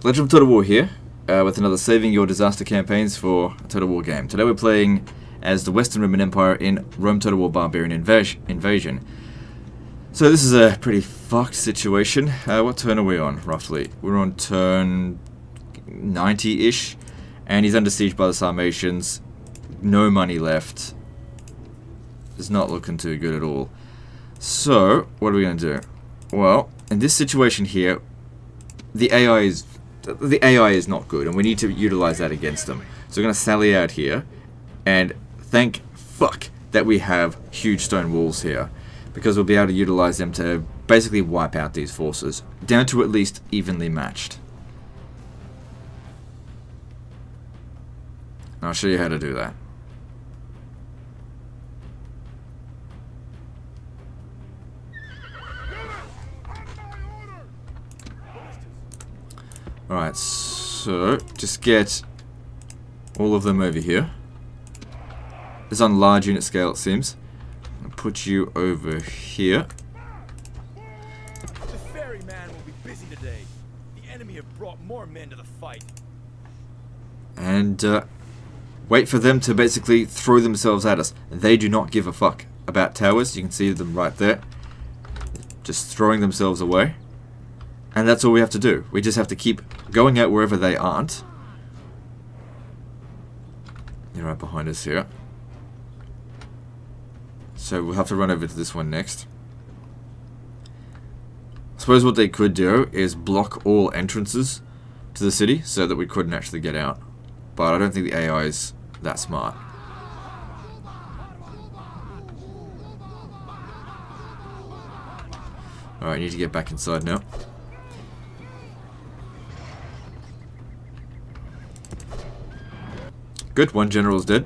Legend of Total War here, with another Saving Your Disaster Campaigns for a Total War game. Today we're playing as the Western Roman Empire in Rome Total War Barbarian Invasion. So this is a pretty fucked situation. What turn are we on, roughly? We're on turn 90-ish, and he's under siege by the Sarmatians. No money left. It's not looking too good at all. So, what are we going to do? Well, in this situation here, the AI is not good, and we need to utilize that against them. So we're going to sally out here, and thank fuck that we have huge stone walls here, because we'll be able to utilize them to basically wipe out these forces, down to at least evenly matched. And I'll show you how to do that. Alright, so just get all of them over here. It's on large unit scale, it seems. I'll put you over here. The ferryman will be busy today. The enemy have brought more men to the fight. And wait for them to basically throw themselves at us. They do not give a fuck about towers. You can see them right there. Just throwing themselves away. And that's all we have to do. We just have to keep going out wherever they aren't. They're right behind us here. So we'll have to run over to this one next. I suppose what they could do is block all entrances to the city so that we couldn't actually get out. But I don't think the AI is that smart. Alright, I need to get back inside now. Good, one general's dead.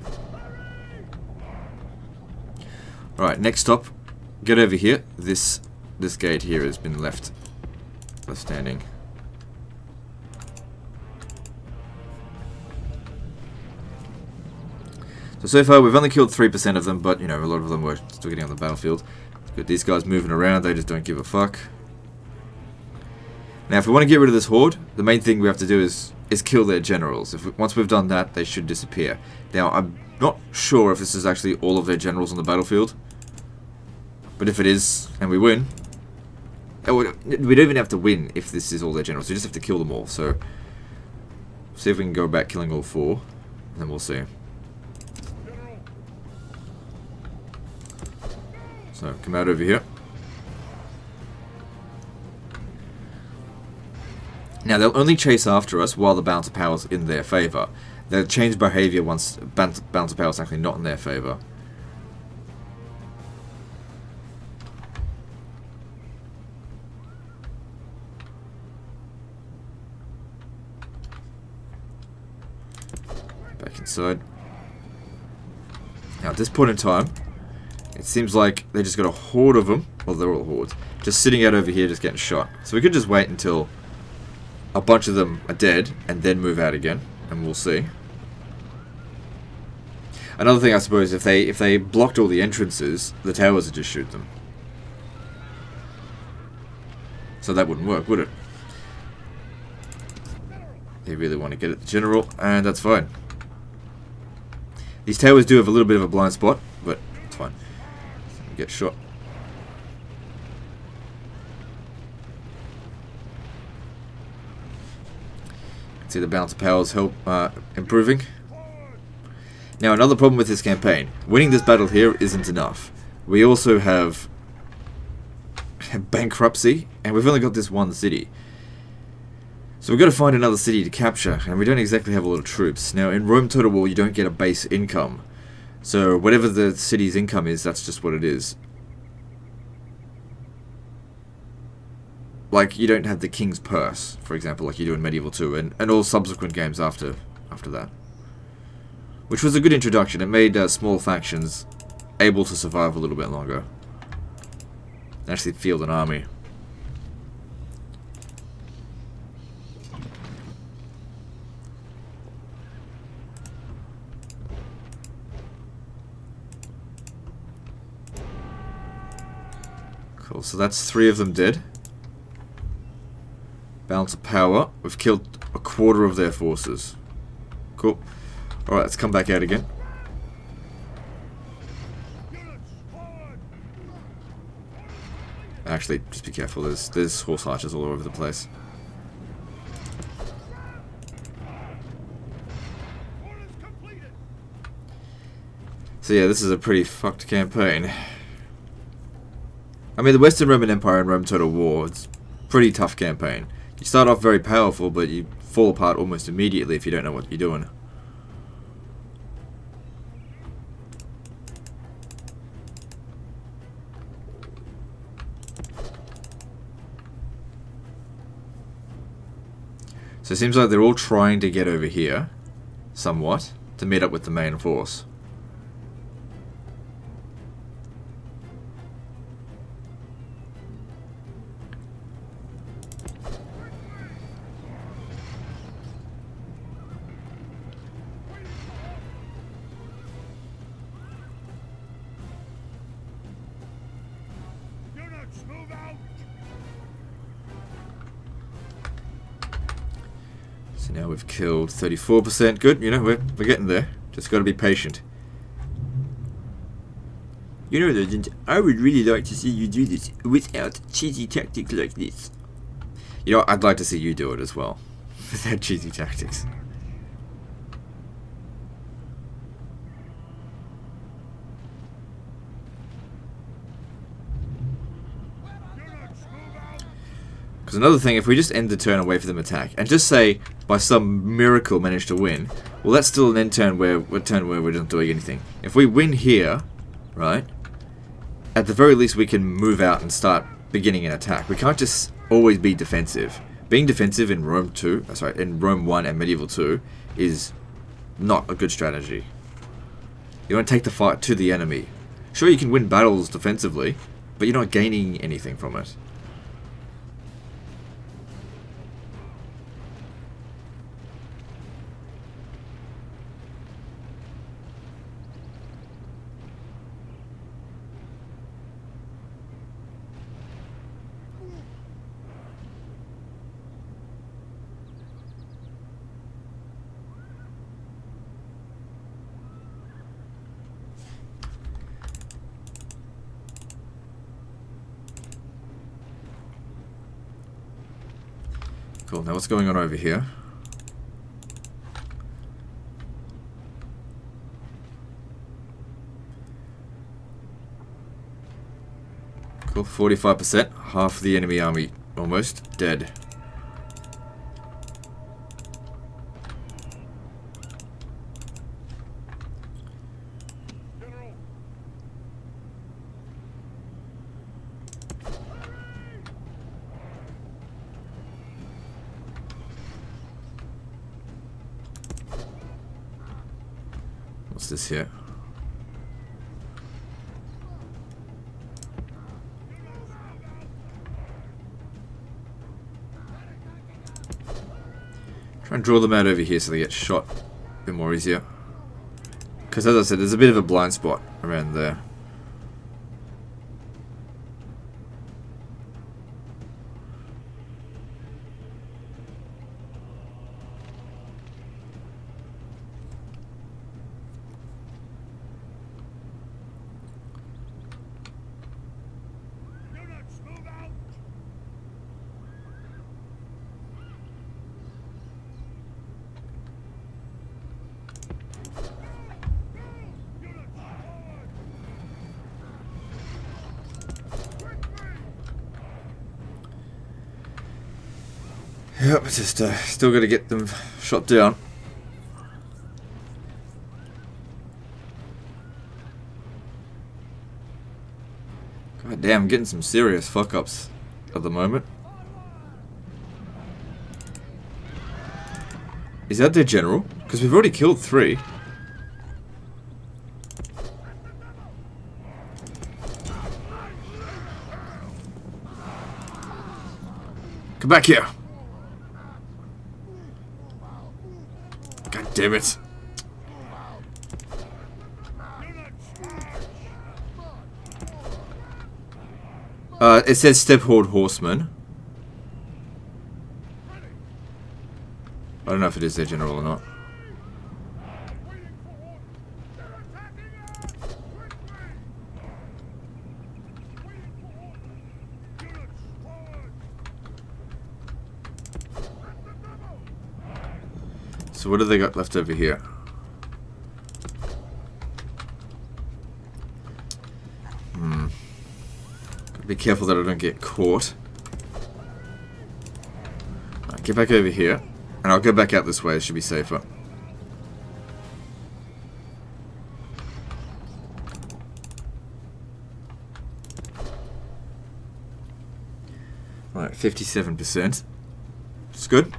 Alright, next stop. Get over here. This gate here has been left standing. So far we've only killed 3% of them, but you know, a lot of them were still getting on the battlefield. Good, these guys moving around, they just don't give a fuck. Now if we want to get rid of this horde, the main thing we have to do is kill their generals. Once we've done that, they should disappear. Now, I'm not sure if this is actually all of their generals on the battlefield. But if it is, and we win... we don't even have to win if this is all their generals. We just have to kill them all. So, see if we can go back killing all 4. And then we'll see. So, come out over here. Now, they'll only chase after us while the balance of power's in their favour. They'll change behaviour once balance of power's actually not in their favour. Back inside. Now, at this point in time, it seems like they just got a horde of them. Well, they're all hordes. Just sitting out over here, just getting shot. So we could just wait until a bunch of them are dead, and then move out again, and we'll see. Another thing, I suppose, if they blocked all the entrances, the towers would just shoot them. So that wouldn't work, would it? They really want to get at the general, and that's fine. These towers do have a little bit of a blind spot, but it's fine. Get shot. See the balance of powers help improving. Now another problem with this campaign. Winning this battle here isn't enough. We also have bankruptcy, and we've only got this one city. So we've got to find another city to capture, and we don't exactly have a lot of troops. Now in Rome Total War you don't get a base income. So whatever the city's income is, that's just what it is. Like, you don't have the King's Purse, for example, like you do in Medieval 2, and all subsequent games after that. Which was a good introduction. It made small factions able to survive a little bit longer. Actually field an army. Cool, so that's 3 of them dead. Balance of power. We've killed a quarter of their forces. Cool. Alright, let's come back out again. Actually, just be careful. There's horse archers all over the place. So yeah, this is a pretty fucked campaign. I mean, the Western Roman Empire and Rome Total War, it's a pretty tough campaign. You start off very powerful, but you fall apart almost immediately if you don't know what you're doing. So it seems like they're all trying to get over here, somewhat, to meet up with the main force. So now we've killed 34%. Good, you know, we're getting there. Just got to be patient. You know, Legend, I would really like to see you do this without cheesy tactics like this. You know, I'd like to see you do it as well. Without cheesy tactics. Because another thing, if we just end the turn and wait for them to attack, and just say, by some miracle manage to win, well, that's still an end turn where we're not doing anything. If we win here, right, at the very least we can move out and start beginning an attack. We can't just always be defensive. Being defensive in Rome 2, in Rome 1 and Medieval 2 is not a good strategy. You want to take the fight to the enemy. Sure, you can win battles defensively, but you're not gaining anything from it. Cool, now what's going on over here? Cool, 45%. Half the enemy army almost dead. What's this here? Try and draw them out over here so they get shot a bit more easier. Because as I said, there's a bit of a blind spot around there. Yep, just still got to get them shot down. God damn, I'm getting some serious fuck ups at the moment. Is that their general? Because we've already killed 3. Come back here. God damn it. It says step horde horseman. I don't know if it is their general or not. So what have they got left over here? Gotta be careful that I don't get caught. Right, get back over here. And I'll go back out this way, it should be safer. Alright, 57%. It's good.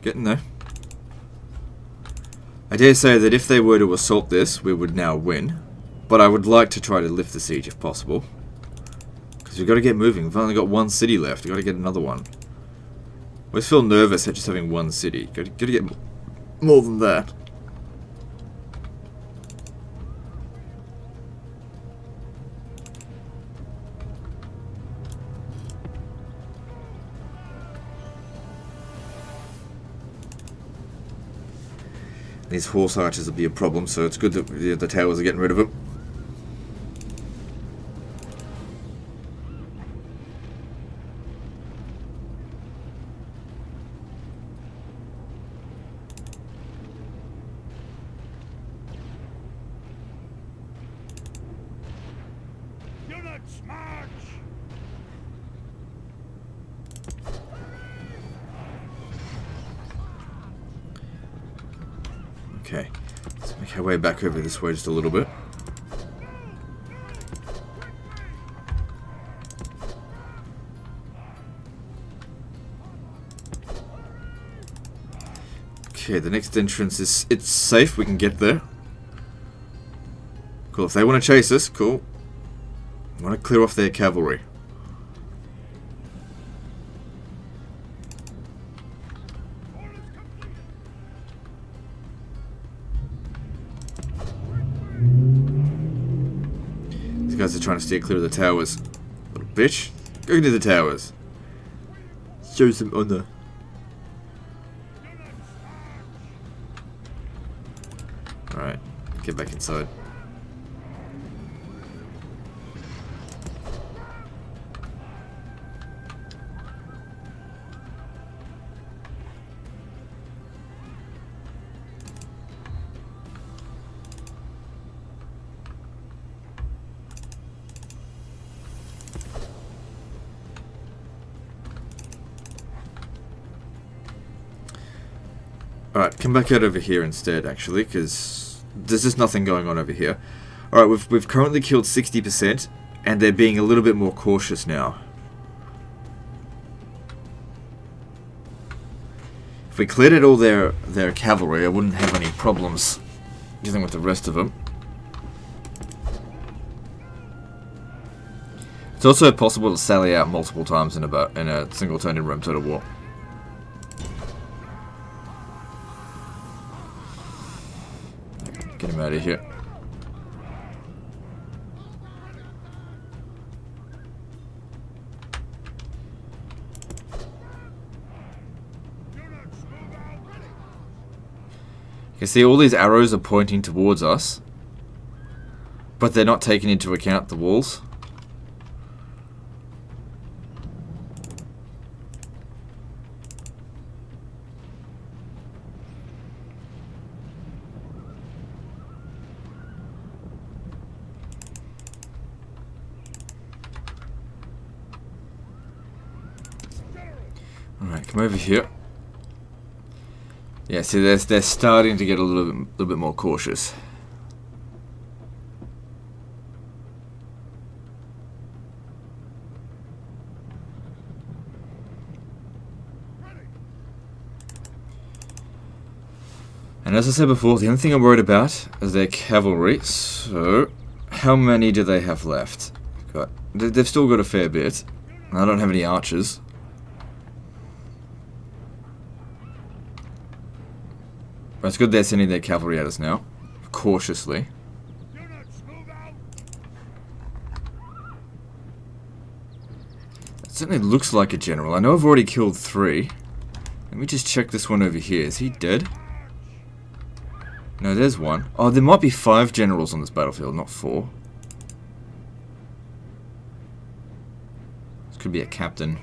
Getting there. I dare say that if they were to assault this, we would now win. But I would like to try to lift the siege if possible. Because we've got to get moving. We've only got one city left. We've got to get another one. I always feel nervous at just having one city. Got to get more than that. These horse archers will be a problem, so it's good that the towers are getting rid of them. Units march! Okay, let's make our way back over this way just a little bit. Okay, the next entrance is, it's safe, we can get there. Cool, if they want to chase us, cool. I want to clear off their cavalry. These guys are trying to steer clear of the towers. Little bitch. Go into the towers. Show some honor. Alright, get back inside. Alright, come back out over here instead, actually, because there's just nothing going on over here. Alright, we've currently killed 60%, and they're being a little bit more cautious now. If we cleared out all their cavalry, I wouldn't have any problems dealing with the rest of them. It's also possible to sally out multiple times in a single turn in Rome Total War. Get him out of here. You see, all these arrows are pointing towards us, but they're not taking into account the walls. Alright, come over here. Yeah, see, they're starting to get a little bit more cautious. And as I said before, the only thing I'm worried about is their cavalry. So, how many do they have left? They've still got a fair bit. I don't have any archers. But it's good they're sending their cavalry at us now, cautiously. It certainly looks like a general. I know I've already killed 3. Let me just check this one over here. Is he dead? No, there's one. Oh, there might be 5 generals on this battlefield, not 4. This could be a captain.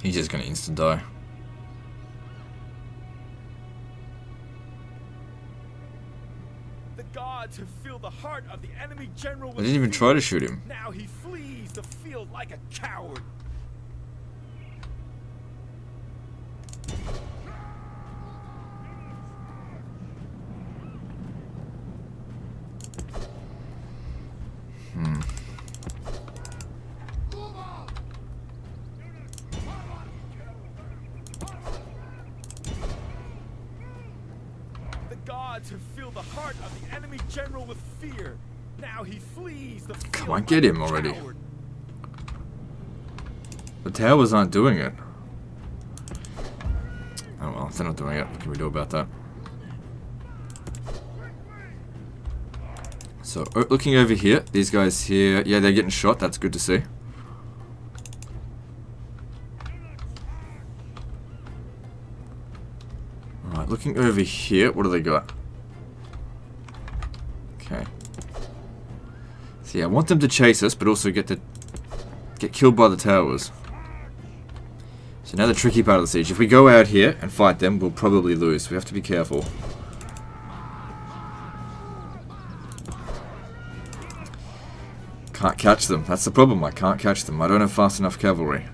He's just gonna instant die. The gods have filled the heart of the enemy general with I didn't even try to shoot him. Now he flees the field like a coward. To fill the heart of the enemy general with fear. Now he flees the field. Come on, get him already. Coward. The towers aren't doing it. Oh well, if they're not doing it, what can we do about that? So, looking over here, these guys here, yeah, they're getting shot. That's good to see. Alright, looking over here, what do they got? Okay. So yeah, I want them to chase us, but also get killed by the towers. So now the tricky part of the siege. If we go out here and fight them, we'll probably lose. We have to be careful. Can't catch them. That's the problem. I can't catch them. I don't have fast enough cavalry.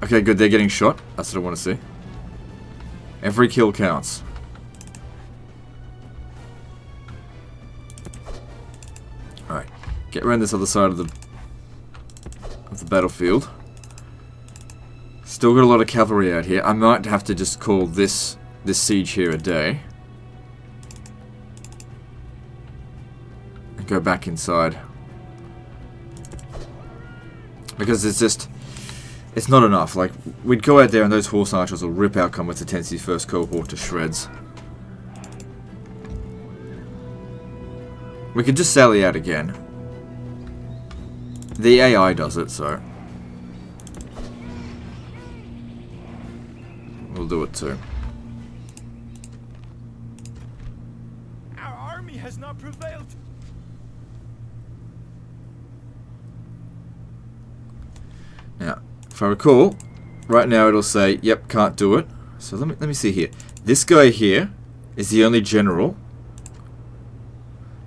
Okay, good. They're getting shot. That's what I want to see. Every kill counts. Alright. Get around this other side of the battlefield. Still got a lot of cavalry out here. I might have to just call this siege here a day. And go back inside. Because it's not enough. Like, we'd go out there and those horse archers will rip our Comitatensi's first cohort to shreds. We could just sally out again. The AI does it, so we'll do it too. Our army has not prevailed. Now, if I recall, right now it'll say, yep, can't do it. So let me see here. This guy here is the only general.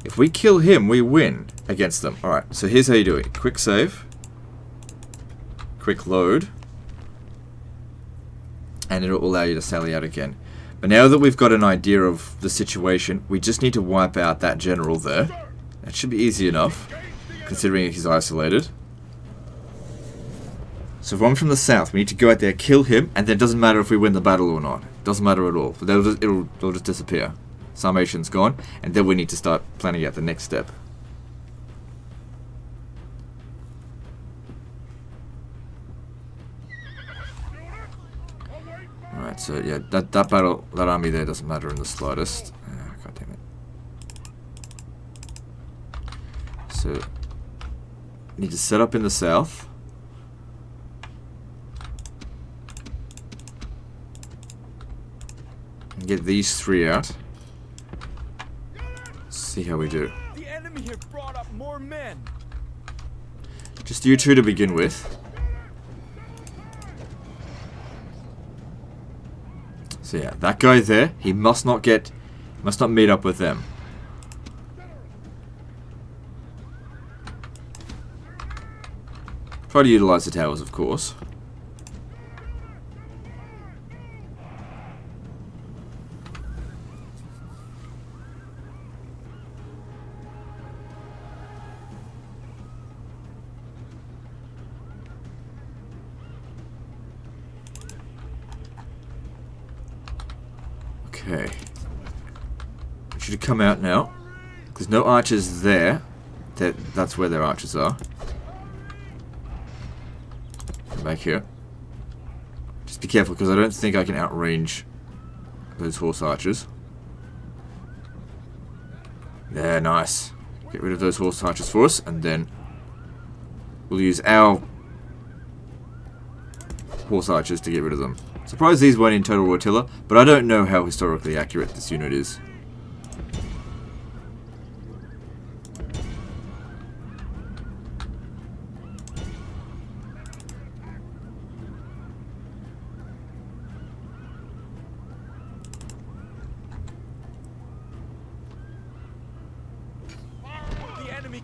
If we kill him, we win against them. Alright, so here's how you do it. Quick save. Quick load. And it'll allow you to sally out again. But now that we've got an idea of the situation, we just need to wipe out that general there. That should be easy enough, considering he's isolated. So if I'm from the south, we need to go out there, kill him, and then it doesn't matter if we win the battle or not. It doesn't matter at all. It'll just disappear. Sarmatian's gone, and then we need to start planning out the next step. Alright, so yeah, that army there doesn't matter in the slightest. God damn it. So, need to set up in the south. And get these 3 out. See how we do. The enemy have brought up more men. Just you 2 to begin with. So yeah, that guy there, he must not meet up with them. Try to utilize the towers, of course. Okay. Should come out now. There's no archers there. That's where their archers are. Come back here. Just be careful, because I don't think I can outrange those horse archers. There, nice. Get rid of those horse archers for us, and then we'll use our horse archers to get rid of them. Surprised these weren't in total rotilla, but I don't know how historically accurate this unit is.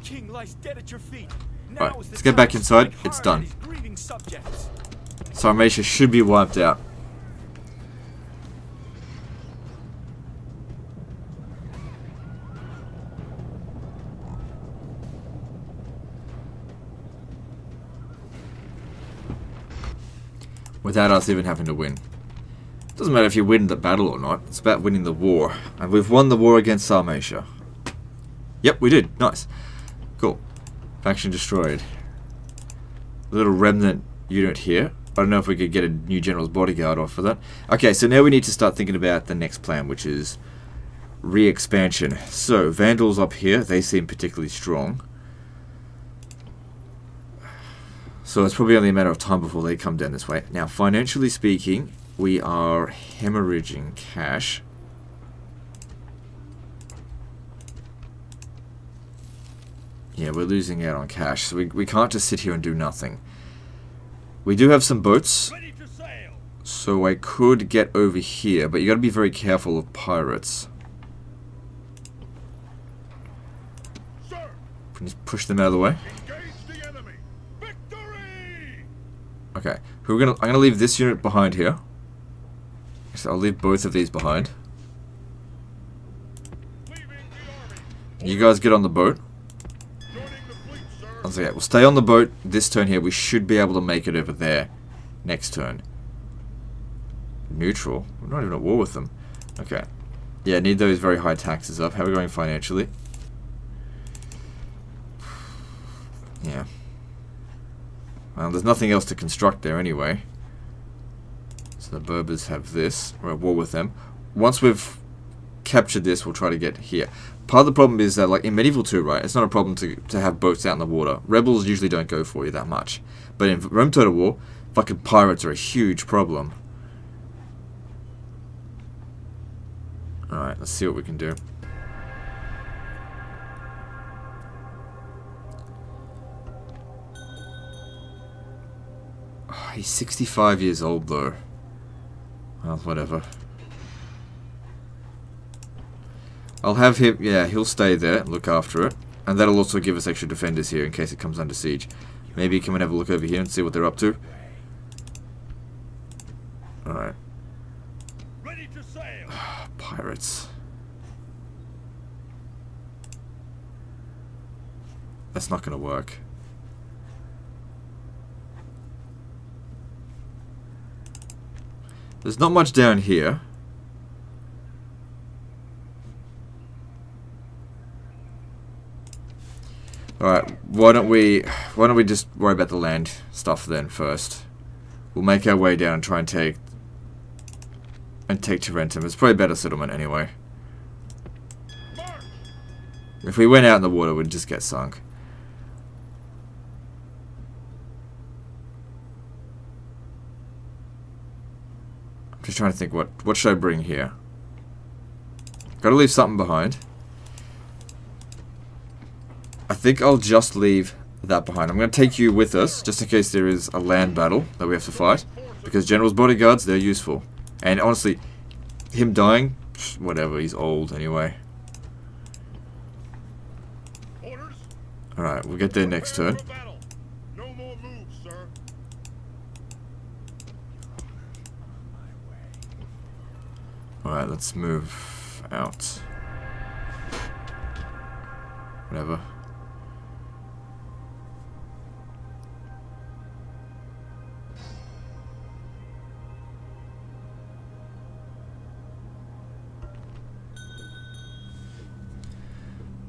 King lies dead at your feet. Right, let's get back inside. It's done. Sarmatia should be wiped out. Without us even having to win. Doesn't matter if you win the battle or not. It's about winning the war. And we've won the war against Sarmatia. Yep, we did. Nice. Cool. Faction destroyed. A little remnant unit here. I don't know if we could get a new general's bodyguard off for that. Okay, so now we need to start thinking about the next plan, which is re-expansion. So, Vandals up here, they seem particularly strong. So it's probably only a matter of time before they come down this way. Now, financially speaking, we are hemorrhaging cash. Yeah, we're losing out on cash, so we can't just sit here and do nothing. We do have some boats, so I could get over here, but you gotta be very careful of pirates. Sir. Can you push them out of the way? The enemy. Victory! Okay, I'm gonna leave this unit behind here. So I'll leave both of these behind. You guys get on the boat. So yeah, we'll stay on the boat this turn here. We should be able to make it over there next turn. Neutral? We're not even at war with them. Okay. Yeah, need those very high taxes up. How are we going financially? Yeah. Well, there's nothing else to construct there anyway. So the Berbers have this. We're at war with them. Once we've captured this, we'll try to get here. Part of the problem is that, like in Medieval 2, right, it's not a problem to have boats out in the water. Rebels usually don't go for you that much. But in Rome Total War, fucking pirates are a huge problem. Alright, let's see what we can do. Oh, he's 65 years old, though. Well, whatever. I'll have him, yeah, he'll stay there, look after it. And that'll also give us extra defenders here in case it comes under siege. Maybe come and have a look over here and see what they're up to. Alright. Ready to sail. Pirates. That's not going to work. There's not much down here. Alright, why don't we just worry about the land stuff then first. We'll make our way down and try and take Tarentum. It's probably a better settlement anyway. If we went out in the water, we'd just get sunk. I'm just trying to think what should I bring here? Gotta leave something behind. I think I'll just leave that behind. I'm going to take you with us, just in case there is a land battle that we have to fight. Because General's bodyguards, they're useful. And honestly, him dying, whatever, he's old anyway. Alright, we'll get there next turn. Alright, let's move out. Whatever.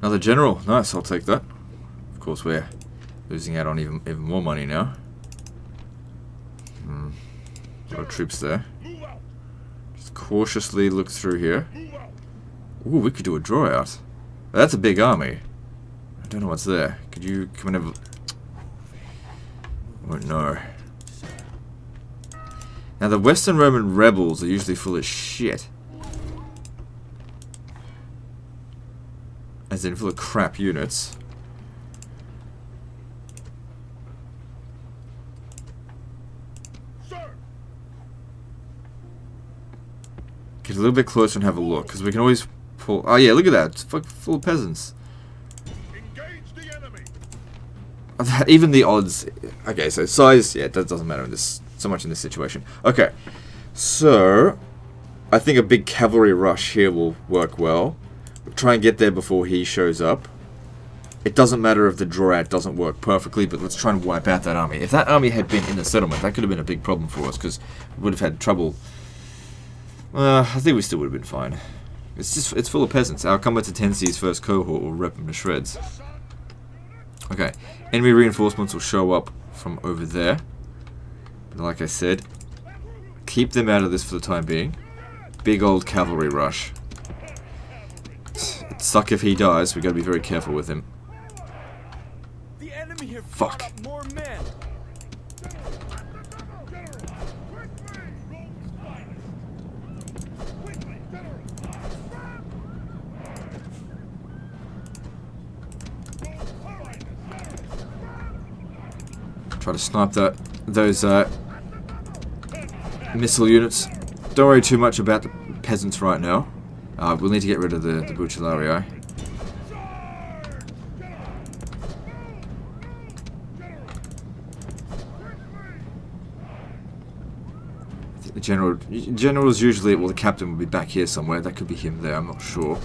Another general. Nice, I'll take that. Of course, we're losing out on even more money now. A lot of troops there. Just cautiously look through here. Ooh, we could do a draw out. That's a big army. I don't know what's there. Could you come and have... Oh no. Now the Western Roman rebels are usually full of shit. As in full of crap units. Get a little bit closer and have a look, because we can always pull... Oh yeah, look at that. It's full of peasants. Engage the enemy. Even the odds... Okay, so size... Yeah, that doesn't matter in this so much in this situation. Okay, so... I think a big cavalry rush here will work well. We'll try and get there before he shows up. It doesn't matter if the draw out doesn't work perfectly, but let's try and wipe out that army. If that army had been in the settlement, that could have been a big problem for us, because we would have had trouble... I think we still would have been fine. It's full of peasants. Our combat Tensi's first cohort will rip them to shreds. Okay, enemy reinforcements will show up from over there. But like I said, keep them out of this for the time being. Big old cavalry rush. It'd suck if he dies. We got to be very careful with him. The enemy have Fuck. brought up more men. Try to snipe those missile units. Don't worry too much about the peasants right now. We'll need to get rid of the Bucellarii. The general's usually... Well, the captain will be back here somewhere. That could be him there, I'm not sure.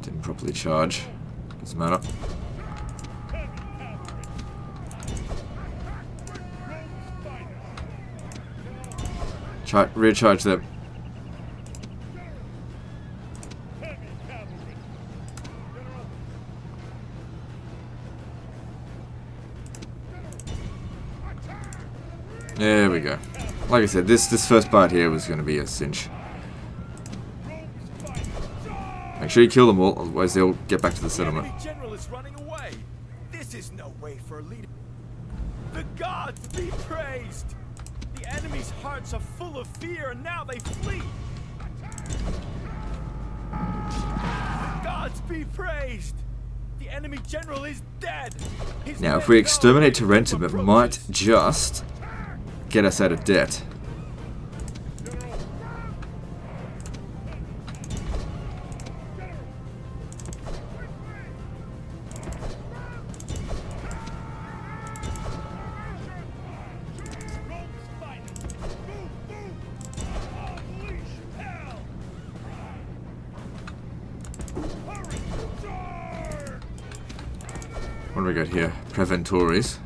Didn't properly charge. Doesn't matter. Rear charge them. There we go. Like I said, this first part here was going to be a cinch. Make sure you kill them all, otherwise they'll get back to the settlement. The general is running away. This is no way for a leader. The gods be praised. The enemy's hearts are full of fear, and now they flee. The gods be praised. The enemy general is dead. Now, if we exterminate Tarentum, it might just get us out of debt. What do we got here? Preventores.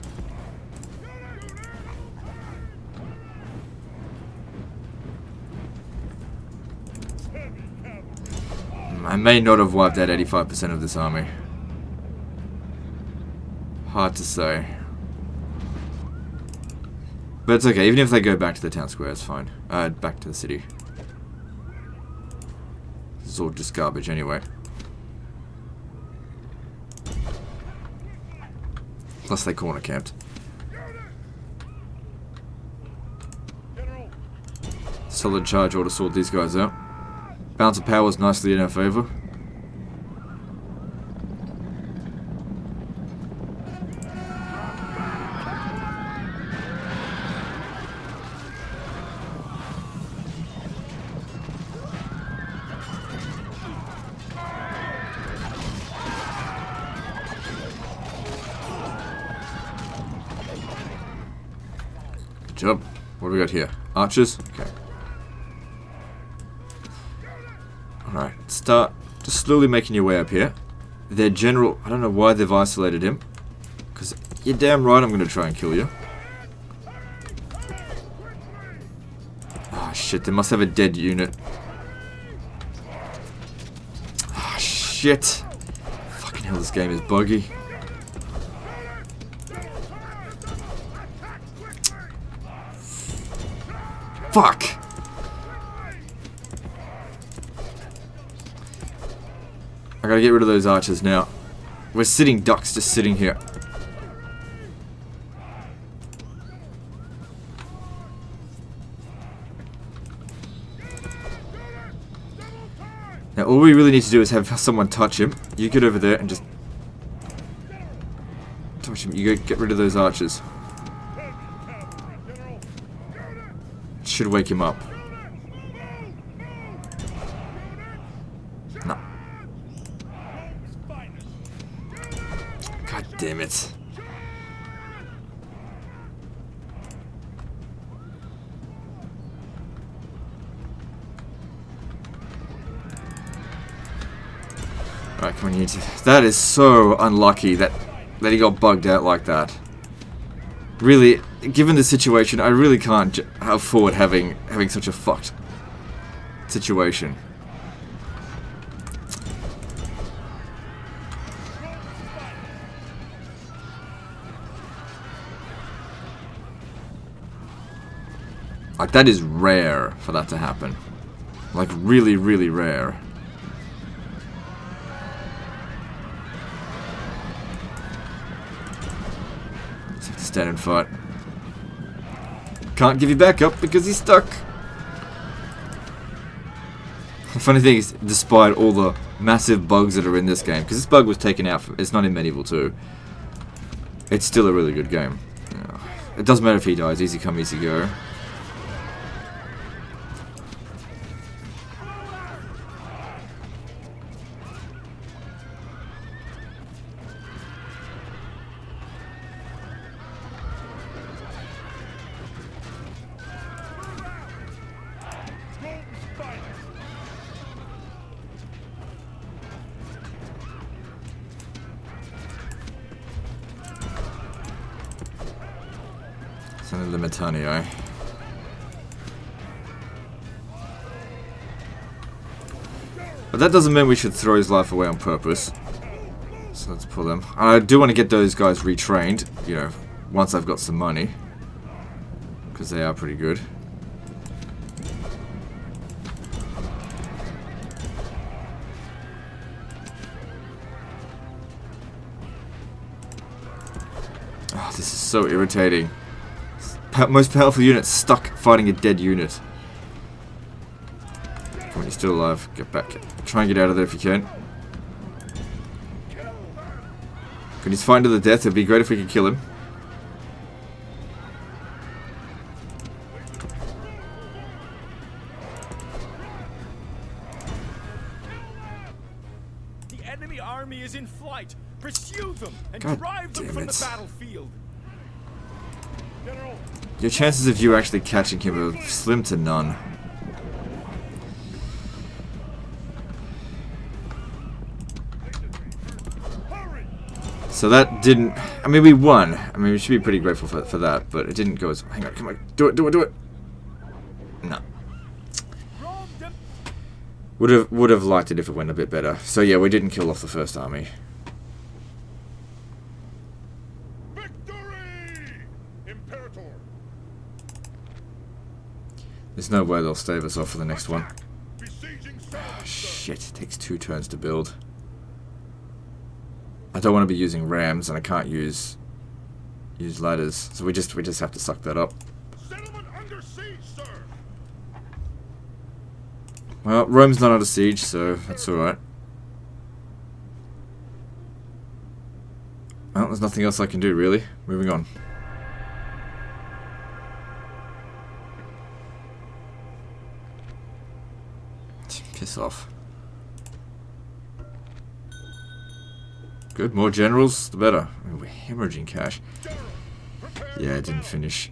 I may not have wiped out 85% of this army. Hard to say. But it's okay, even if they go back to the town square, it's fine. Back to the city. This is all just garbage anyway. Plus they corner camped. Solid charge order sort these guys out. Balance of power is nicely in our favour. Good job. What do we got here? Archers? Okay. Alright, start just slowly making your way up here. Their general, I don't know why they've isolated him. Because you're damn right I'm going to try and kill you. Oh shit, they must have a dead unit. Oh shit. Fucking hell, this game is buggy. Fuck. I gotta get rid of those archers now. We're sitting ducks just sitting here. Now all we really need to do is have someone touch him. You get over there and just touch him. You go get rid of those archers. Should wake him up. No. God damn it. Alright, come on, you need to... That is so unlucky that he got bugged out like that. Really, given the situation, I really can't afford having such a fucked situation. Like, that is rare for that to happen. Like, really, really rare. Stand and fight. Can't give you back up because he's stuck. The funny thing is, despite all the massive bugs that are in this game, because this bug was taken out, it's not in Medieval 2, it's still a really good game. It doesn't matter if he dies, easy come, easy go. Son of the Metanio. But that doesn't mean we should throw his life away on purpose. So let's pull them. I do want to get those guys retrained, you know, once I've got some money. Because they are pretty good. Oh, this is so irritating. Most powerful unit stuck fighting a dead unit. Come on, you're still alive. Get back. Try and get out of there if you can. Can he's fighting to the death? It'd be great if we could kill him. The enemy army is in flight. Pursue them and God drive them damn from it. the battlefield. General. Your chances of you actually catching him are slim to none. So that didn't... I mean, we won. I mean, we should be pretty grateful for that, but it didn't go as... Hang on, come on. Do it, do it, do it! No. Would have liked it if it went a bit better. So yeah, we didn't kill off the first army. There's no way they'll stave us off for the next one. Oh, shit, it takes 2 turns to build. I don't want to be using rams, and I can't use ladders, so we just have to suck that up. Under siege, sir. Well, Rome's not under siege, so that's alright. Well, there's nothing else I can do, really. Moving on. Piss off. Good, more generals, the better. I mean, we're hemorrhaging cash. Yeah, it didn't finish.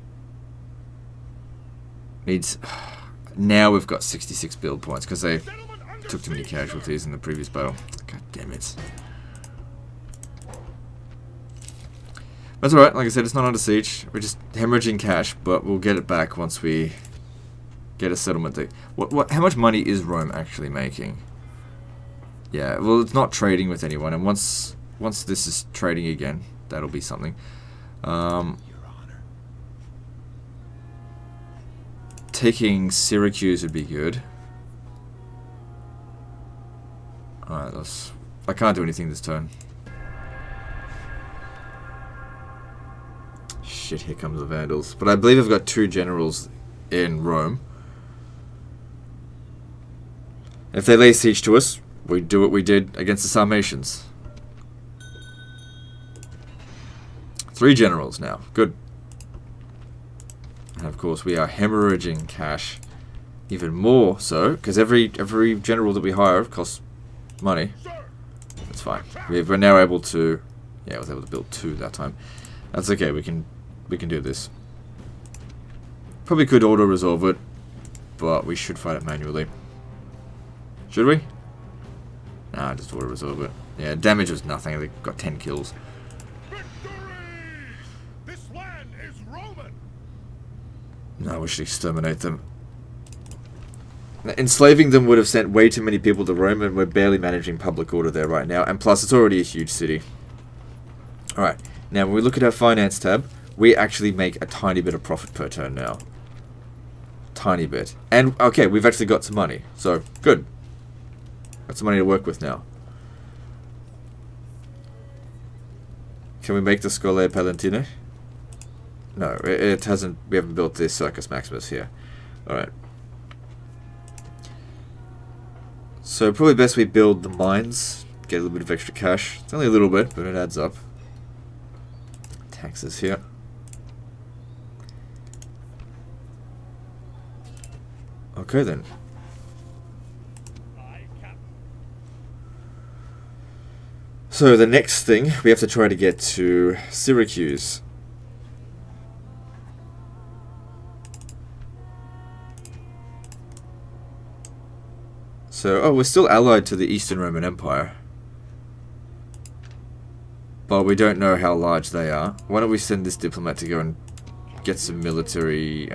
Needs... Now we've got 66 build points, because they took too many casualties in the previous battle. God damn it. That's alright, like I said, it's not under siege. We're just hemorrhaging cash, but we'll get it back once we get a settlement thing. How much money is Rome actually making? Yeah, well, it's not trading with anyone, and once this is trading again, that'll be something. Your Honor. Taking Syracuse would be good. Alright, let's I can't do anything this turn. Shit, here comes the Vandals. But I believe I've got 2 generals in Rome. If they lay siege to us, we do what we did against the Sarmatians. 3 generals now. Good. And of course we are hemorrhaging cash. Even more so, because every general that we hire costs money. That's fine. We're now able to... Yeah, I was able to build 2 that time. That's okay, we can do this. Probably could auto-resolve it, but we should fight it manually. Should we? Nah, just auto-resolve it. Yeah, damage was nothing, they got 10 kills. This land is Roman. No, we should exterminate them. Enslaving them would have sent way too many people to Rome, and we're barely managing public order there right now. And plus, it's already a huge city. Alright, now when we look at our finance tab, we actually make a tiny bit of profit per turn now. Tiny bit. And, okay, we've actually got some money. So, good. Got some money to work with now. Can we make the Scole Palantine? No, it hasn't... We haven't built this Circus Maximus here. Alright. So probably best we build the mines, get a little bit of extra cash. It's only a little bit, but it adds up. Taxes here. Okay then. So the next thing, we have to try to get to Syracuse. So, oh, we're still allied to the Eastern Roman Empire. But we don't know how large they are. Why don't we send this diplomat to go and get some military,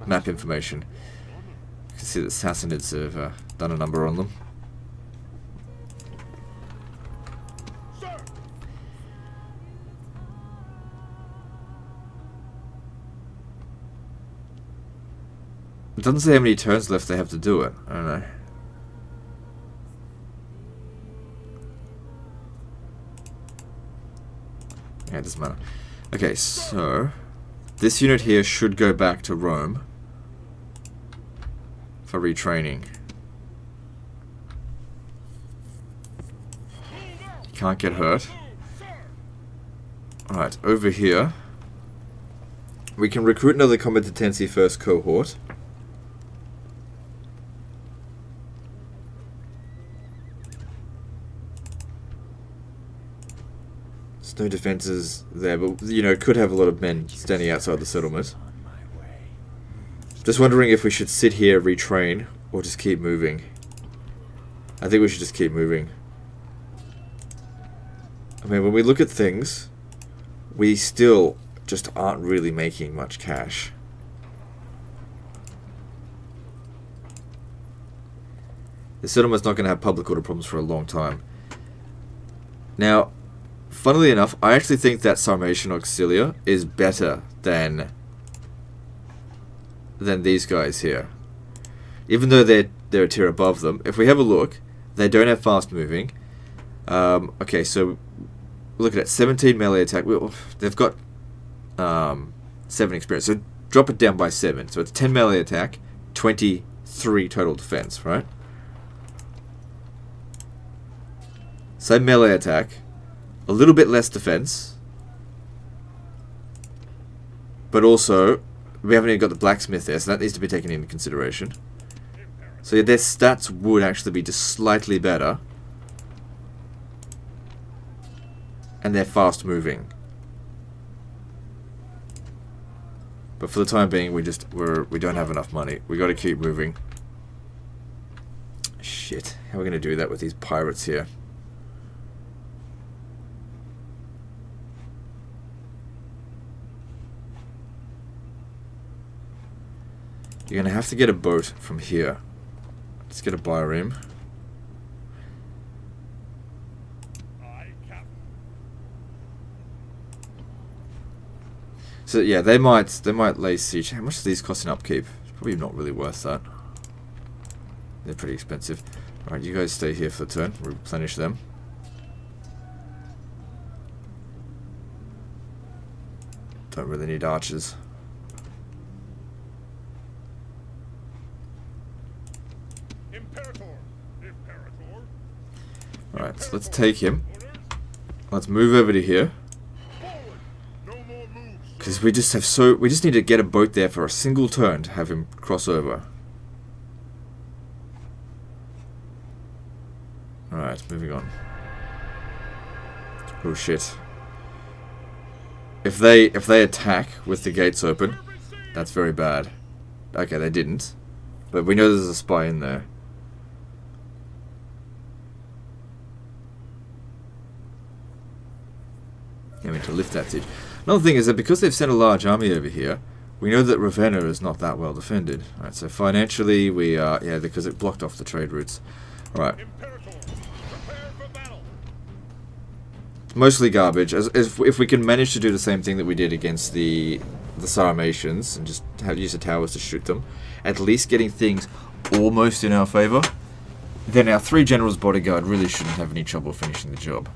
map information. You can see that Sassanids have done a number on them. It doesn't say how many turns left they have to do it. I don't know. Yeah, it doesn't matter. Okay, so this unit here should go back to Rome for retraining. Can't get hurt. Alright, over here we can recruit another competency first cohort. No defenses there, but you know, could have a lot of men standing outside the settlement. Just wondering if we should sit here, retrain, or just keep moving. I think we should just keep moving. I mean, when we look at things, we still just aren't really making much cash. The settlement's not going to have public order problems for a long time. Now, funnily enough, I actually think that Sarmatian Auxilia is better than these guys here. Even though they're a tier above them. If we have a look, they don't have fast moving. Okay, so look at it. 17 melee attack. They've got 7 experience. So drop it down by 7. So it's 10 melee attack, 23 total defense, right? Same melee attack. A little bit less defense, but also we haven't even got the blacksmith there, so that needs to be taken into consideration. So yeah, their stats would actually be just slightly better, and they're fast moving. But for the time being, we don't have enough money. We got to keep moving. Shit, how are we gonna do that with these pirates here? You're going to have to get a boat from here. Let's get a bireme. So yeah, they might lay siege. How much do these cost in upkeep? It's probably not really worth that. They're pretty expensive. Alright, you guys stay here for the turn. Replenish them. Don't really need archers. Alright, so let's take him. Let's move over to here. Because we just need to get a boat there for a single turn to have him cross over. Alright, moving on. Oh shit. If they attack with the gates open, that's very bad. Okay, they didn't. But we know there's a spy in there. I mean, to lift that siege. Another thing is that because they've sent a large army over here, we know that Ravenna is not that well defended. Alright, so financially we are... Yeah, because it blocked off the trade routes. Alright. Mostly garbage. If we can manage to do the same thing that we did against the Sarmatians and just use the towers to shoot them, at least getting things almost in our favour, then our 3 generals bodyguard really shouldn't have any trouble finishing the job.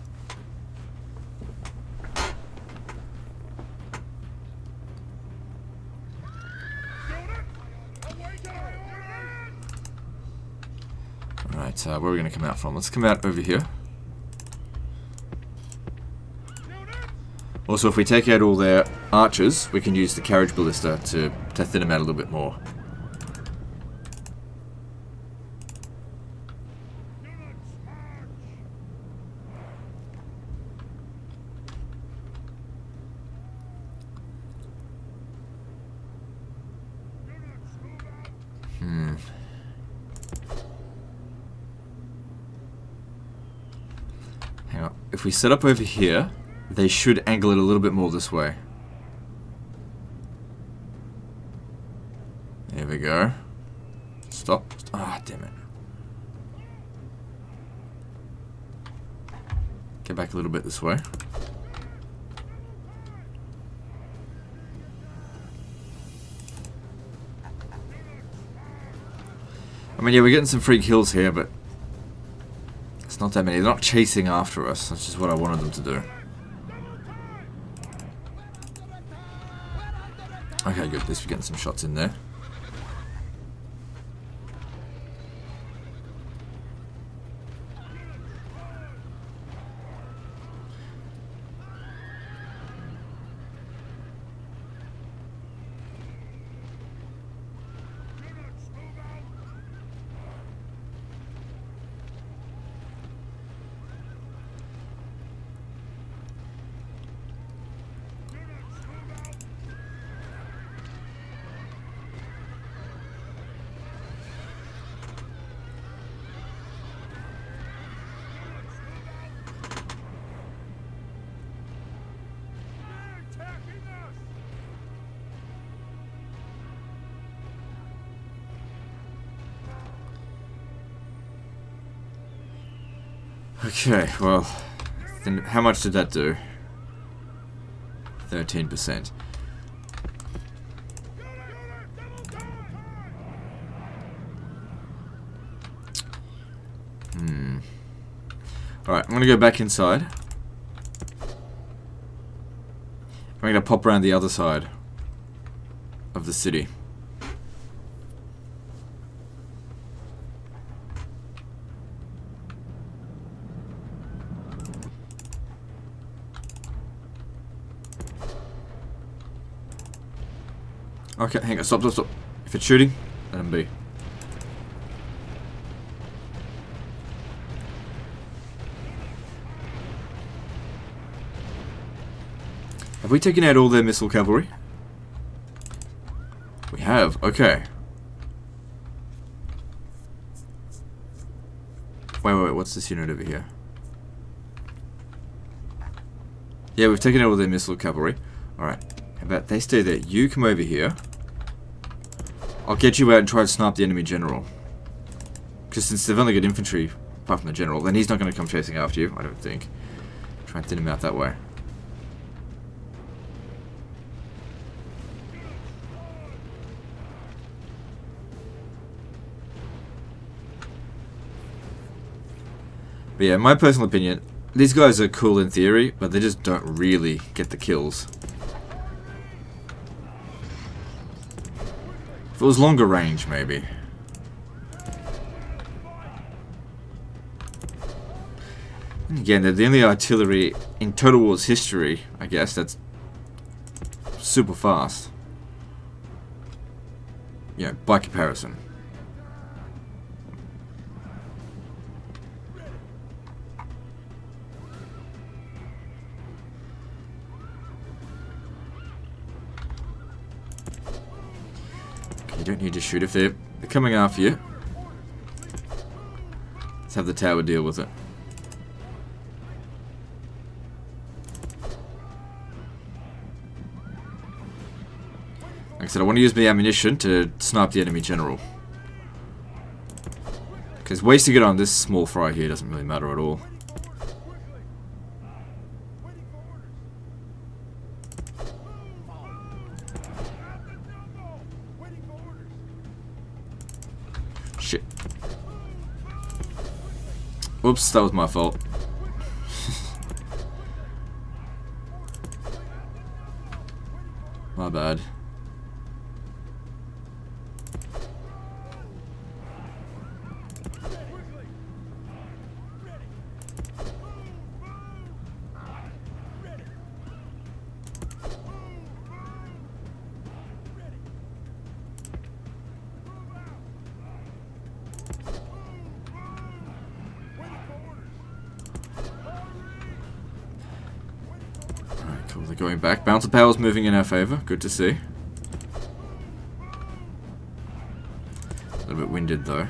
Alright, where are we going to come out from? Let's come out over here. Also, if we take out all their archers, we can use the carriage ballista to thin them out a little bit more. Hang on. If we set up over here, they should angle it a little bit more this way. There we go. Stop. Ah, damn it. Get back a little bit this way. I mean, yeah, we're getting some free kills here, but it's not that many. They're not chasing after us. That's just what I wanted them to do. Okay, good. At least we're getting some shots in there. Okay, well, then how much did that do? 13%. Alright, I'm gonna go back inside. I'm gonna pop around the other side of the city. Okay, hang on, stop. If it's shooting, let him be. Have we taken out all their missile cavalry? We have, okay. Wait, what's this unit over here? Yeah, we've taken out all their missile cavalry. Alright, how about they stay there? You come over here. I'll get you out and try to snipe the enemy general. Because since they've only got infantry, apart from the general, then he's not going to come chasing after you, I don't think. Try and thin him out that way. But yeah, in my personal opinion, these guys are cool in theory, but they just don't really get the kills. If it was longer range, maybe. And again, they're the only artillery in Total War's history, I guess, that's super fast. Yeah, by comparison. Okay, you don't need to shoot if they're coming after you. Let's have the tower deal with it. Like I said, I want to use my ammunition to snipe the enemy general. Because wasting it on this small fry here doesn't really matter at all. Shit. Oops, that was my fault. My bad. They're going back. Bouncer power's moving in our favor. Good to see. A little bit winded though.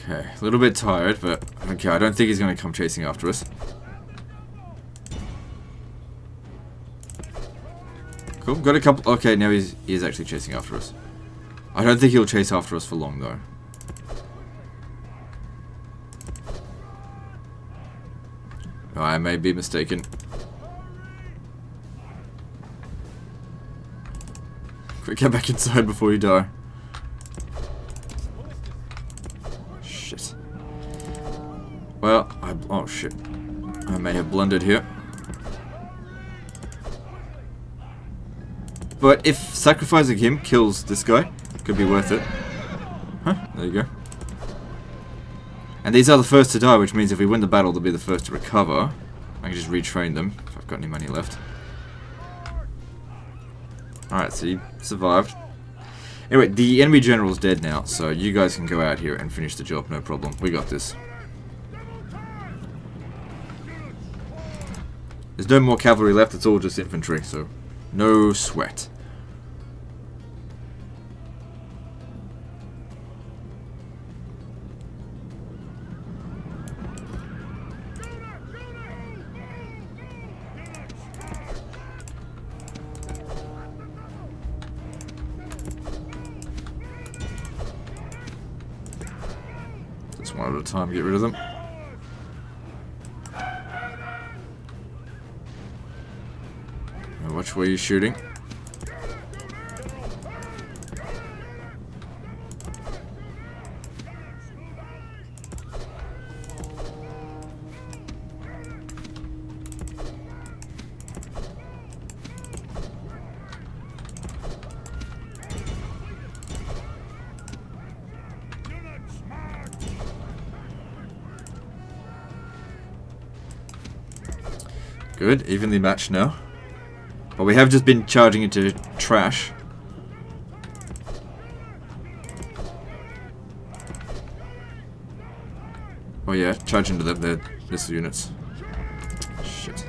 Okay, a little bit tired, but okay, I don't think he's going to come chasing after us. Cool, got a couple. Okay, now he is actually chasing after us. I don't think he'll chase after us for long, though. Oh, I may be mistaken. Quick, get back inside before you die. Shit. Well, oh shit. I may have blundered here. But if sacrificing him kills this guy, it could be worth it. Huh, there you go. And these are the first to die, which means if we win the battle, they'll be the first to recover. I can just retrain them, if I've got any money left. Alright, so you survived. Anyway, the enemy general's dead now, so you guys can go out here and finish the job, no problem. We got this. There's no more cavalry left, it's all just infantry, so no sweat. Just one at a time, get rid of them. Now watch where you're shooting. Good, evenly matched now. But we have just been charging into trash. Oh yeah, charge into them, they're missile units. Shit.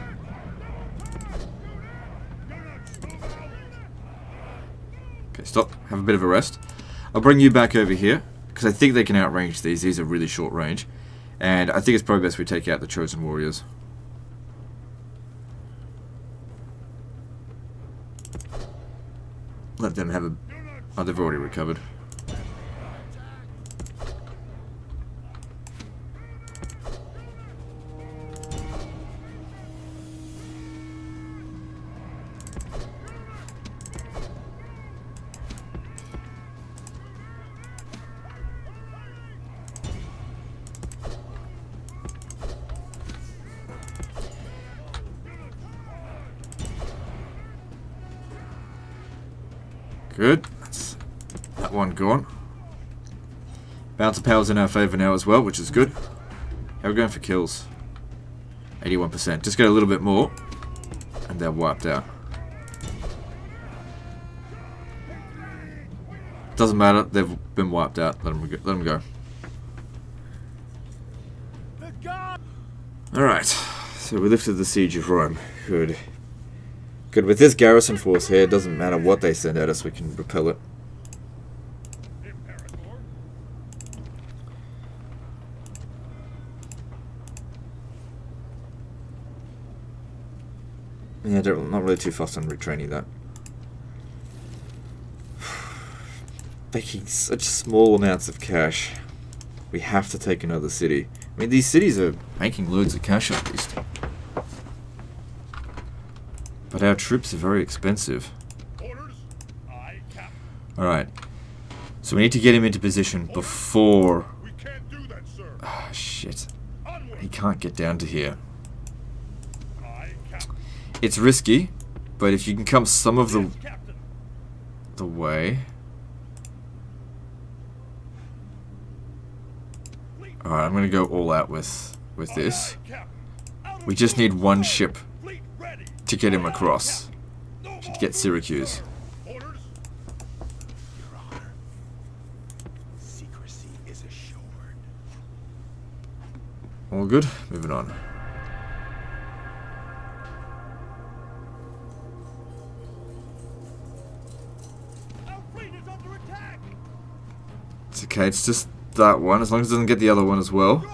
Okay, stop. Have a bit of a rest. I'll bring you back over here. because I think they can outrange these. These are really short range. And I think it's probably best we take out the Chosen Warriors. Let them have a... Oh, they've already recovered. Good. That's that one gone. Bouncer power's in our favour now as well, which is good. How are we going for kills? 81%. Just get a little bit more, and they're wiped out. Doesn't matter. They've been wiped out. Let them go. All right. So we lifted the siege of Rome. Good. Good, with this garrison force here, it doesn't matter what they send at us, we can repel it. Yeah, not really too fussed on retraining that. Making such small amounts of cash. We have to take another city. I mean, these cities are making loads of cash at least. But our troops are very expensive. Alright. So we need to get him into position before... Ah, shit. He can't get down to here. It's risky, but if you can come some of the way... Alright, I'm gonna go all out with this. We just need one ship to get him across. To get Syracuse. Your Honor, secrecy is assured. All good? Moving on. Our fleet is under attack. It's okay, it's just that one, as long as it doesn't get the other one as well.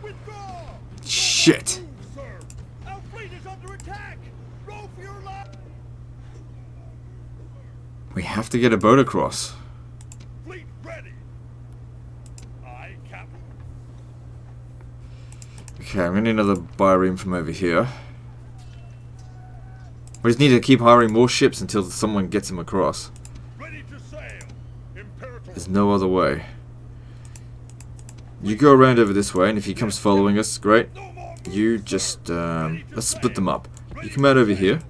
Withdraw! Shit! Our fleet is under attack. Row for your life. We have to get a boat across. Fleet ready. Aye, Captain. Okay, I'm gonna need another barine from over here. We just need to keep hiring more ships until someone gets him across. Ready to sail. Imperator. There's no other way. You go around over this way, and if he comes following us, great. You just, let's split them up. You come out over here.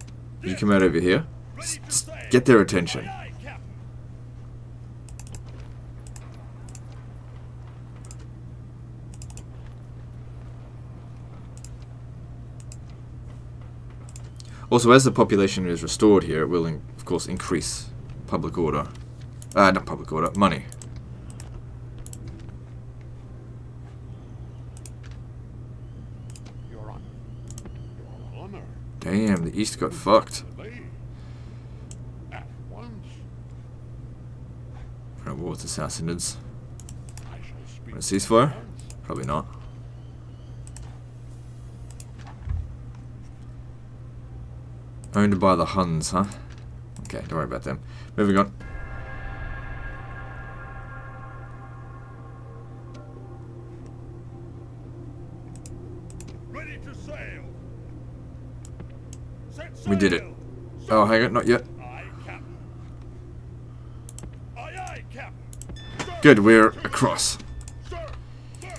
You come out over here. Just get their attention. Aye, Captain. Also, as the population is restored here, it will, of course, increase public order. Not public order, money. Your Honor. Your Honor. Damn, the East got fucked. Delay. At once. We're at war with the Sassanids. I shall speak. Want a ceasefire? Probably not. Owned by the Huns, huh? Okay, don't worry about them. Moving on. Ready to sail. Set We did it. sail. Oh, hang on, not yet. Aye, Captain. Aye, aye, Captain. Good, we're across. Sir. Sir.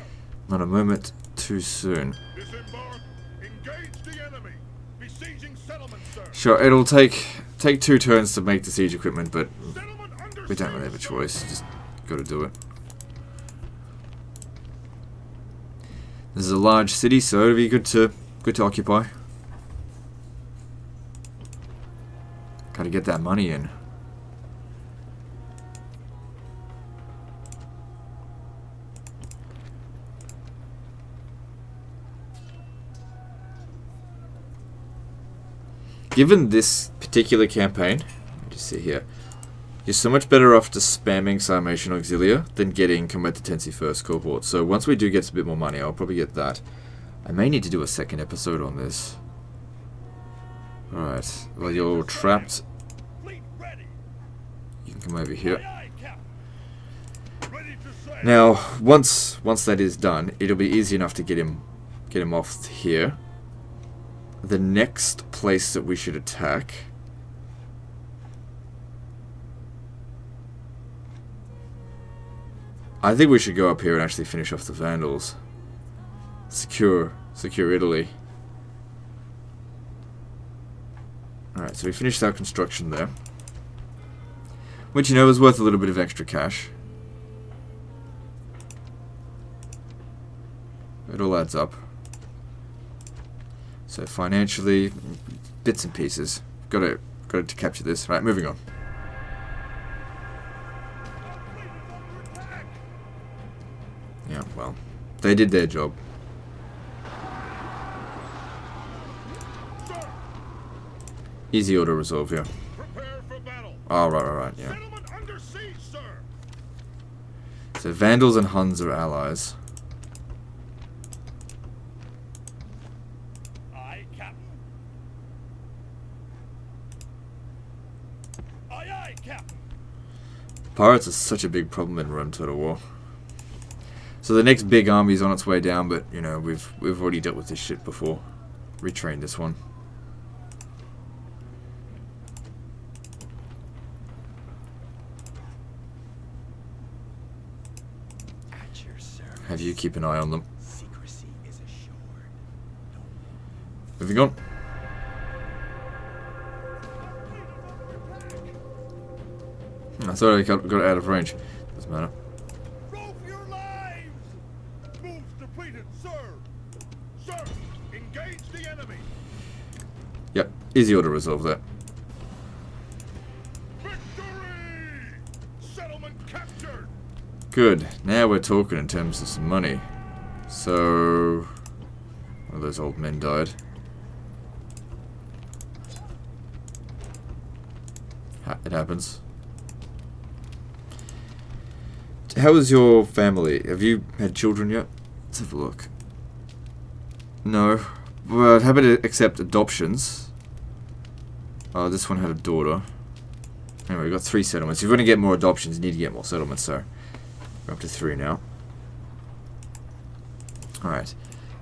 Not a moment too soon. Disembark. Engage the enemy. Besieging settlement, sir. Sure, it'll take 2 turns to make the siege equipment, but Settlement under we don't really siege, have a sir. choice. Just gotta do it. This is a large city, so it'll be good to occupy. Gotta get that money in. Given this particular campaign, let me just see here. You're so much better off just spamming Sarmatian Auxilia than getting Competency First cohort. So once we do get a bit more money, I'll probably get that. I may need to do a second episode on this. Alright, well you're trapped. You can come over here. Now, once that is done, it'll be easy enough to get him off here. The next place that we should attack, I think we should go up here and actually finish off the Vandals. Secure Italy. Alright, so we finished our construction there. Which, you know, is worth a little bit of extra cash. It all adds up. So financially, bits and pieces. Got to capture this. Right, moving on. Yeah, well, they did their job. Easy auto resolve here. Oh, right, yeah. So Vandals and Huns are allies. Aye, Captain. Aye, Captain. Pirates are such a big problem in Rome Total War. So the next big army is on its way down, but you know we've already dealt with this shit before. Retrain this one. At your service. Have you keep an eye on them. Secrecy is assured. Moving on. I thought I got out of range. Doesn't matter. Roll for your lives! Moves depleted, sir! Sir, engage the enemy! Yep, easy auto resolve that. Victory! Settlement captured! Good. Now we're talking in terms of some money. So, one of those old men died. It happens. How is your family? Have you had children yet? Let's have a look. No. But how about to accept adoptions? Oh, this one had a daughter. Anyway, we've got 3 settlements. If you want to get more adoptions, you need to get more settlements, so we're up to 3 now. Alright.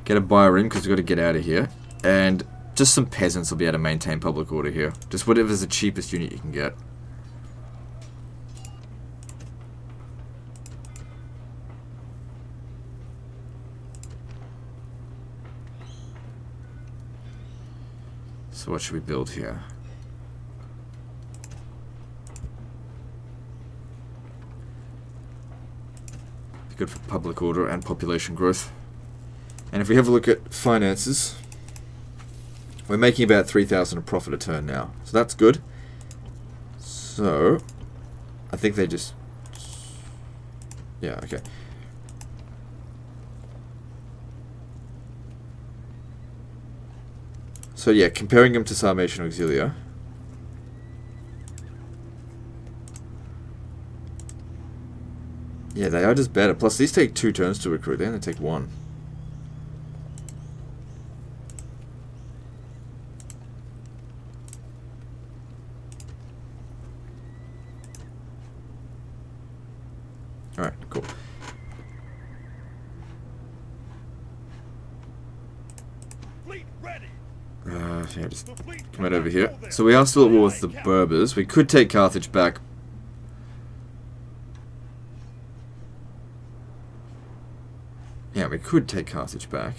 Get a buyer in, because we've got to get out of here. And just some peasants will be able to maintain public order here. Just whatever's the cheapest unit you can get. So what should we build here? Be good for public order and population growth. And if we have a look at finances, we're making about 3,000 a profit a turn now. So that's good. So I think they just... Yeah, okay. So yeah, comparing them to Sarmatian Auxilia. Yeah, they are just better. Plus these take 2 turns to recruit, they only take 1. Alright, cool. Fleet ready! Yeah, just come right over here. So we are still at war with the Berbers. We could take Carthage back. Yeah, we could take Carthage back.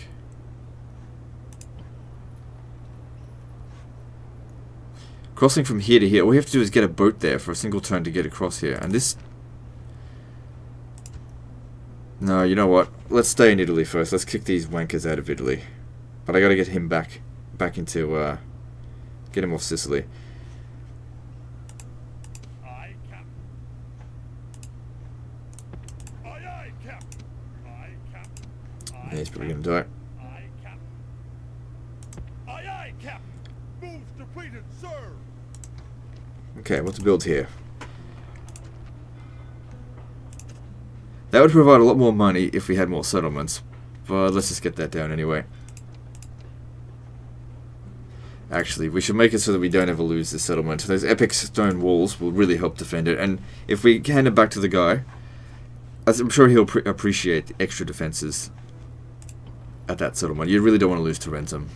Crossing from here to here. All we have to do is get a boat there for a single turn to get across here. And this... No, you know what? Let's stay in Italy first. Let's kick these wankers out of Italy. But I gotta get him back into, get him off Sicily. Aye, Captain. Aye, aye, Captain. Aye, Captain. Aye, Yeah, he's probably gonna die. Aye, Captain. Aye, aye, Captain. Moves depleted, sir. Okay, what to build here? That would provide a lot more money if we had more settlements, but let's just get that down anyway. Actually, we should make it so that we don't ever lose this settlement. Those epic stone walls will really help defend it, and if we hand it back to the guy, I'm sure he'll appreciate the extra defenses at that settlement. You really don't want to lose Tarentum.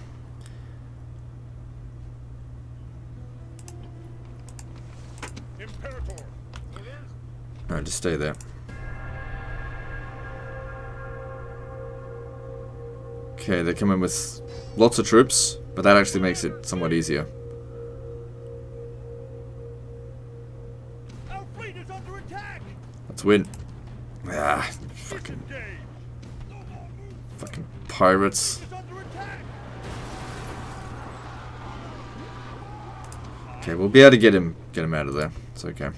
No, just stay there. Okay, they come in with lots of troops, but that actually makes it somewhat easier. Our fleet is under attack. Let's win. Ah, fucking pirates. Is under attack. Okay, we'll be able to get him out of there. It's okay.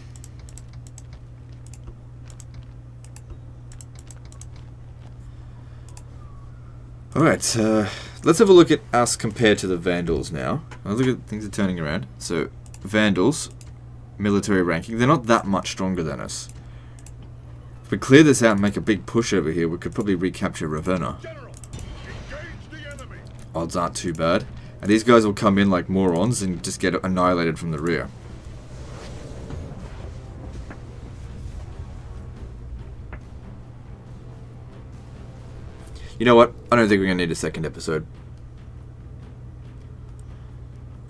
Alright, let's have a look at us compared to the Vandals now. Look at things are turning around. So, Vandals, military ranking, they're not that much stronger than us. If we clear this out and make a big push over here, we could probably recapture Ravenna. General, engage the enemy. Odds aren't too bad. And these guys will come in like morons and just get annihilated from the rear. You know what? I don't think we're going to need a second episode.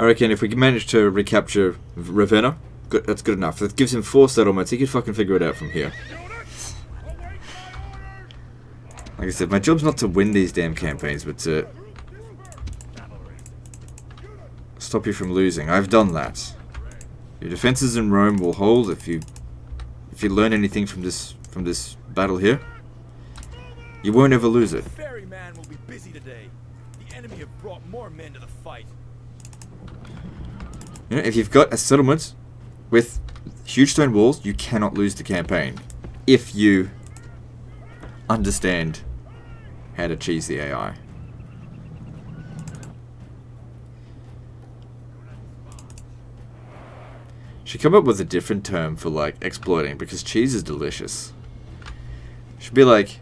I reckon if we can manage to recapture Ravenna, good, that's good enough. That gives him 4 settlements. He can fucking figure it out from here. Like I said, my job's not to win these damn campaigns, but to stop you from losing. I've done that. Your defenses in Rome will hold if you learn anything from this battle here. You won't ever lose it. The ferryman will be busy today. The enemy have brought more men to the fight. You know, if you've got a settlement with huge stone walls, you cannot lose the campaign. If you understand how to cheese the AI. Should come up with a different term for like exploiting, because cheese is delicious. Should be like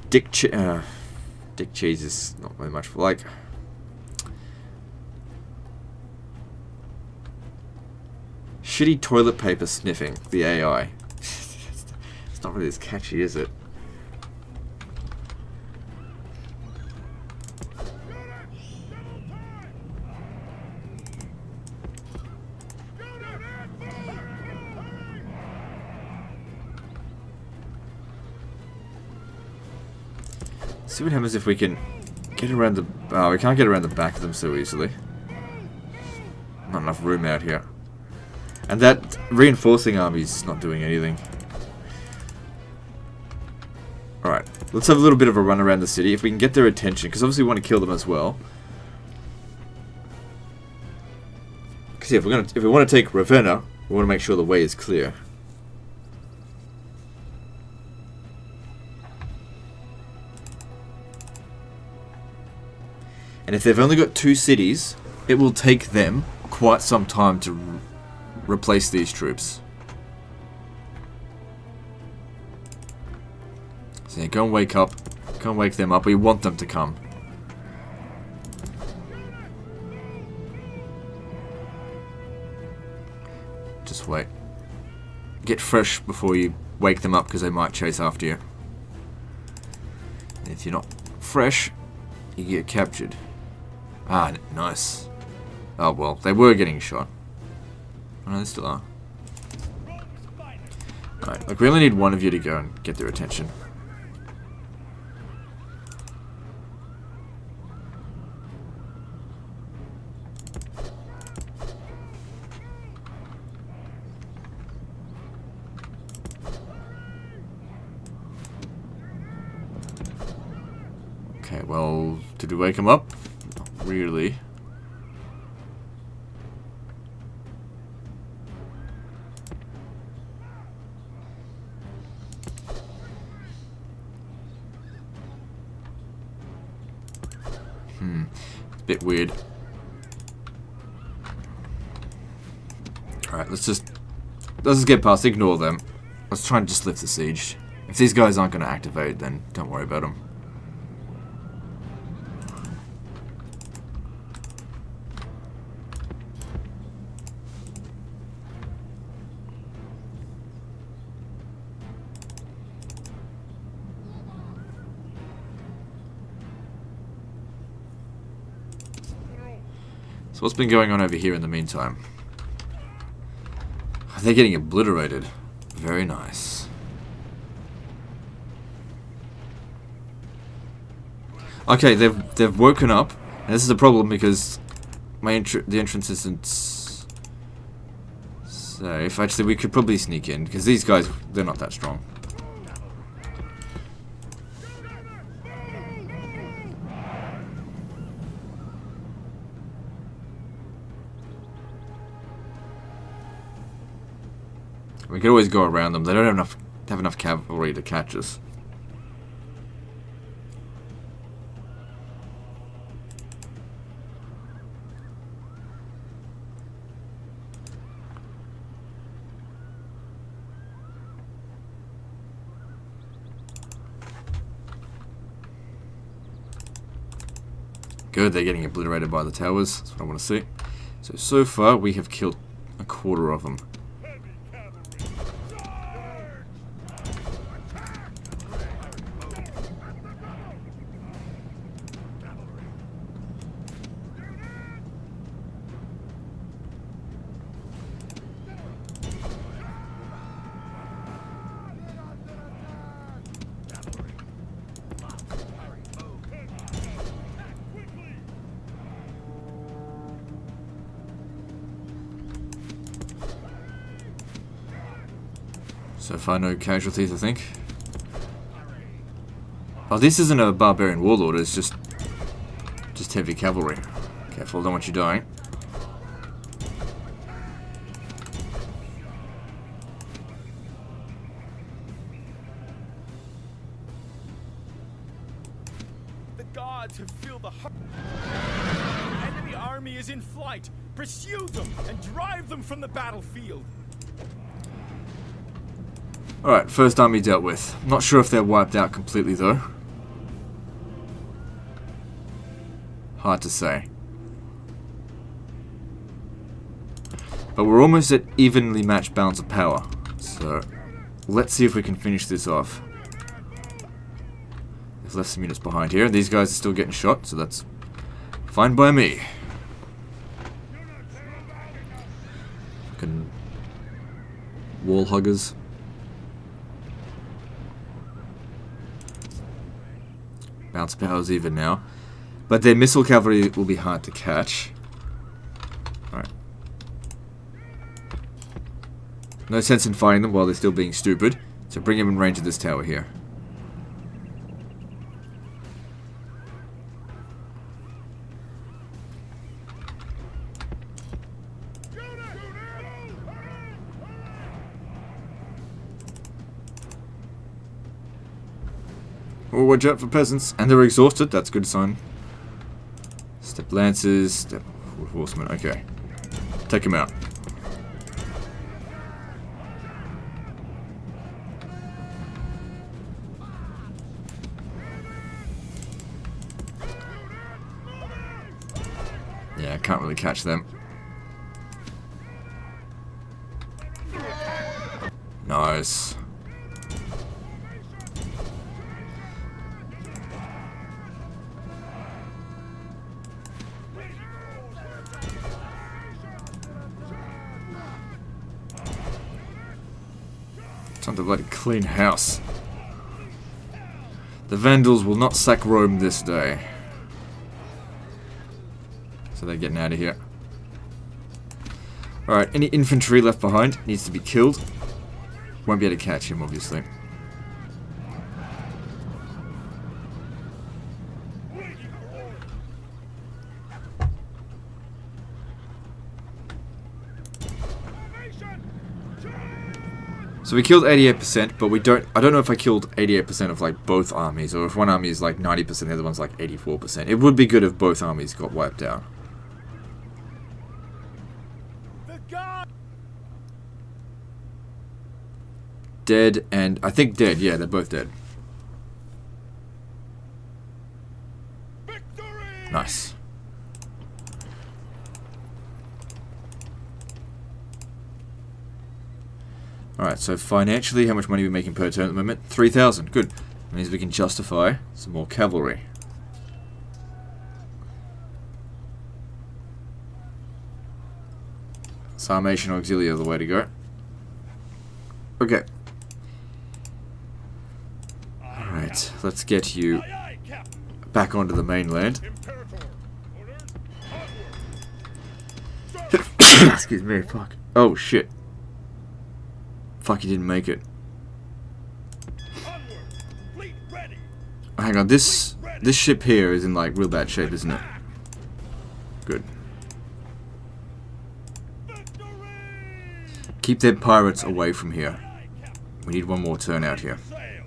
Dick cheese is not very much like shitty toilet paper sniffing the AI. It's not really as catchy, is it? See what happens if we can get around the... Oh, we can't get around the back of them so easily. Not enough room out here. And that reinforcing army's not doing anything. Alright, let's have a little bit of a run around the city. If we can get their attention, because obviously we want to kill them as well. Because yeah, if we want to take Ravenna, we want to make sure the way is clear. And if they've only got 2 cities, it will take them quite some time to replace these troops. So yeah, go and wake up. Go and wake them up. We want them to come. Just wait. Get fresh before you wake them up, because they might chase after you. And if you're not fresh, you get captured. Ah, nice. Oh, well, they were getting shot. Oh, no, they still are. Alright, like, we only need one of you to go and get their attention. Okay, well, did we wake him up? Not really. It's a bit weird. Alright, let's just get past, ignore them. Let's try and just lift the siege. If these guys aren't going to activate, then don't worry about them. So what's been going on over here in the meantime? They're getting obliterated. Very nice. Okay, they've woken up, and this is a problem because the entrance isn't safe. Actually, we could probably sneak in because these guys, they're not that strong. We could always go around them. They don't have enough cavalry to catch us. Good, they're getting obliterated by the towers. That's what I want to see. So far we have killed a quarter of them. So far, no casualties, I think. Oh, this isn't a barbarian warlord, it's just heavy cavalry. Careful, don't want you dying. The gods have filled the heart. The enemy army is in flight. Pursue them and drive them from the battlefield. Alright, first army dealt with. Not sure if they're wiped out completely though. Hard to say. But we're almost at evenly matched balance of power. So, let's see if we can finish this off. They've left some units behind here. These guys are still getting shot, so that's fine by me. Fucking wall huggers. Bounce power's even now. But their missile cavalry will be hard to catch. Alright. No sense in fighting them while they're still being stupid. So bring them in range of this tower here. Oh, watch out for peasants. And they're exhausted. That's a good sign. Step lances. Step horsemen. Okay. Take them out. Yeah, I can't really catch them. Nice. Time to bloody clean house. The Vandals will not sack Rome this day. So they're getting out of here. Alright, any infantry left behind needs to be killed. Won't be able to catch him, obviously. So we killed 88%, but I don't know if I killed 88% of like both armies, or if one army is like 90%, the other one's like 84%. It would be good if both armies got wiped out. The god. Dead and... I think dead. Yeah, they're both dead. Victory! Nice. Alright, so financially, how much money are we making per turn at the moment? 3,000. Good. That means we can justify some more cavalry. Sarmatian Auxilia are the way to go. Okay. Alright, let's get you Aye, aye, Captain. back onto the mainland. Imperator. Orders. Onward. Sir. Excuse me, fuck. Oh, shit. Fuck, you didn't make it. Onward. Fleet ready. Hang on, this ship here is in, like, real bad shape, isn't it? Good. Victory! Keep their pirates away from here. Aye, Captain. We need one more turn out here. Sail.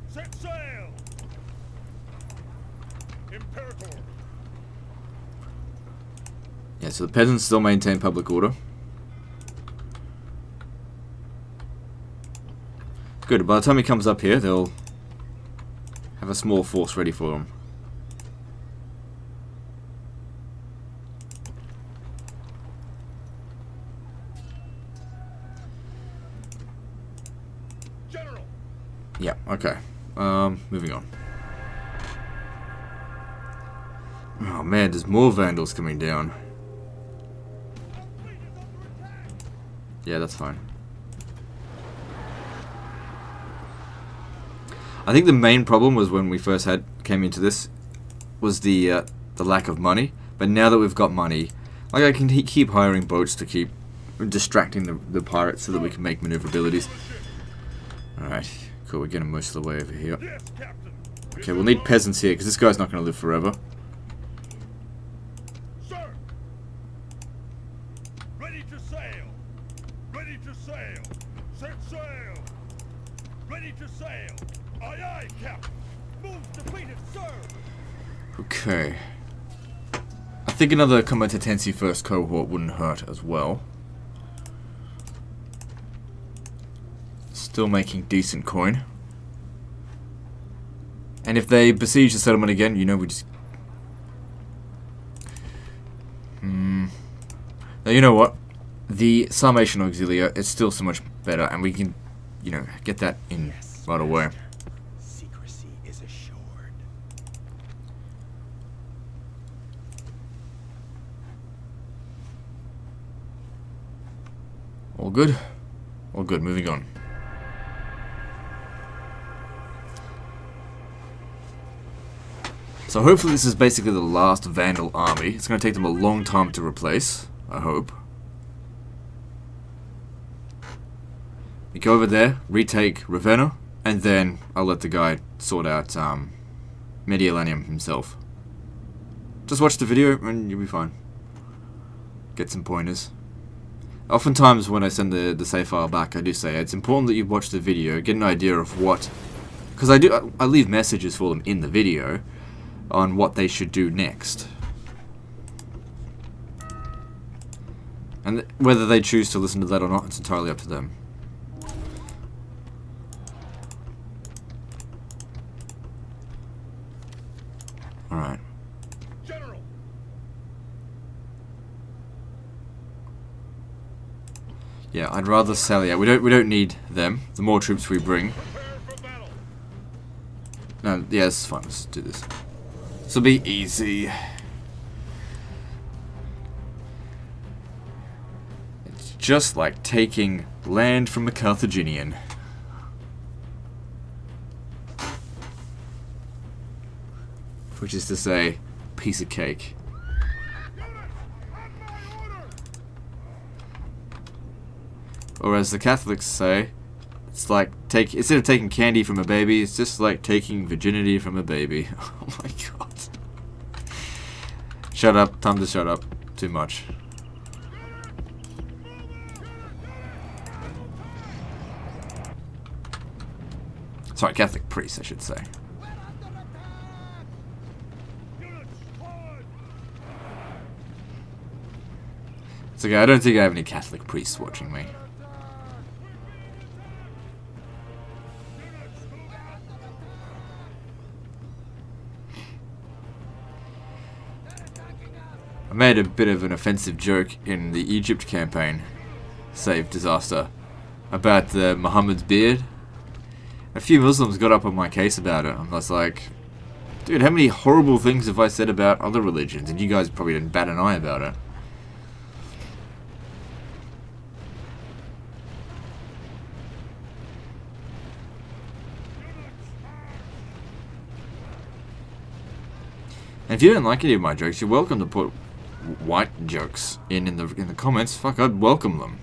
Set sail. Imperator. Yeah, so the peasants still maintain public order. Good, by the time he comes up here, they'll have a small force ready for him. General. Yeah, okay. Moving on. Oh man, there's more vandals coming down. Our fleet is under attack. Yeah, that's fine. I think the main problem was when we first came into this was the lack of money. But now that we've got money, like I can keep hiring boats to keep distracting the pirates so that we can make maneuverabilities. Alright, cool, we're getting most of the way over here. Yes, Captain. Okay, we'll need peasants here because this guy's not going to live forever. Sir. Ready to sail. Ready to sail. Set sail. Ready to sail. Aye, aye, Captain. Moves depleted, sir. Okay. I think another Comitatensi first cohort wouldn't hurt as well. Still making decent coin. And if they besiege the settlement again, you know we just... Now you know what? The Sarmatian Auxilia is still so much better and we can, you know, get that in right away. Secrecy is assured. All good? All good, moving on. So hopefully this is basically the last Vandal army. It's going to take them a long time to replace, I hope. We go over there, retake Ravenna, and then I'll let the guy sort out Mediolanum himself. Just watch the video and you'll be fine. Get some pointers. Oftentimes when I send the save file back, I do say it's important that you watch the video, get an idea of what... Because I leave messages for them in the video on what they should do next. And whether they choose to listen to that or not, it's entirely up to them. Alright. General. Yeah, I'd rather sally out. We don't need them. The more troops we bring. Prepare for battle. No, yeah, it's fine. Let's do this. This will be easy. It's just like taking land from a Carthaginian. Which is to say, piece of cake. Units, on my order. Or as the Catholics say, it's like instead of taking candy from a baby, it's just like taking virginity from a baby. Oh my god. Shut up. Time to shut up. Too much. Sorry, Catholic priest, I should say. Units, forward. It's okay, I don't think I have any Catholic priests watching me. I made a bit of an offensive joke in the Egypt campaign, Save Disaster, about the Muhammad's beard. A few Muslims got up on my case about it. I was like, dude, how many horrible things have I said about other religions? And you guys probably didn't bat an eye about it. And if you don't like any of my jokes, you're welcome to put white jokes in the comments. Fuck, I'd welcome them.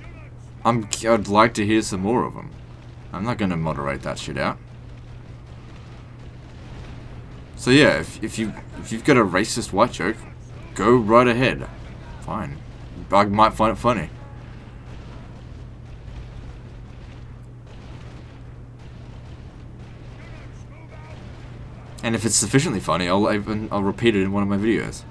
I'd like to hear some more of them. I'm not going to moderate that shit out. So yeah, if you've got a racist white joke, go right ahead. Fine. I might find it funny. And if it's sufficiently funny, I'll repeat it in one of my videos.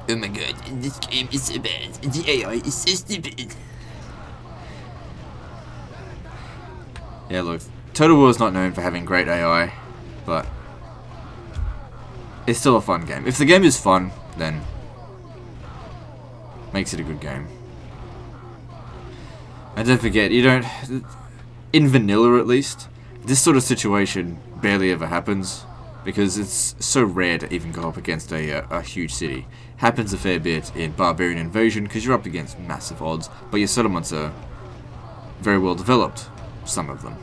Oh my god, this game is so bad. The AI is so stupid. Yeah, look, Total War is not known for having great AI, but it's still a fun game. If the game is fun, then makes it a good game. And don't forget, you don't... In vanilla, at least, this sort of situation barely ever happens, because it's so rare to even go up against a huge city. Happens a fair bit in Barbarian Invasion, because you're up against massive odds, but your settlements are very well developed, some of them.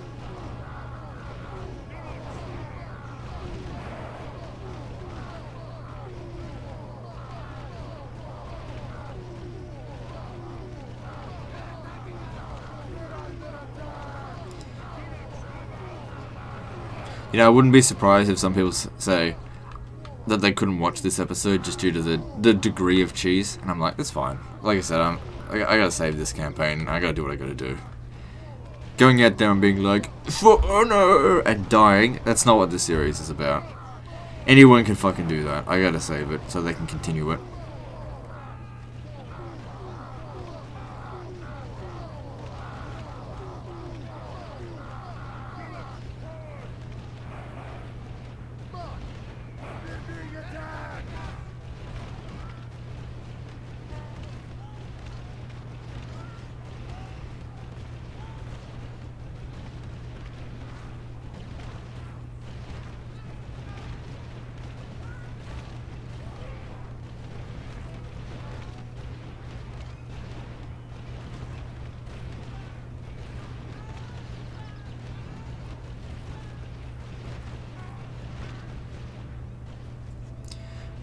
You know, I wouldn't be surprised if some people say that they couldn't watch this episode just due to the degree of cheese, and I'm like, that's fine. Like I said, I gotta save this campaign. I gotta do what I gotta do. Going out there and being like, for honor, and dying, that's not what this series is about. Anyone can fucking do that. I gotta save it so they can continue it.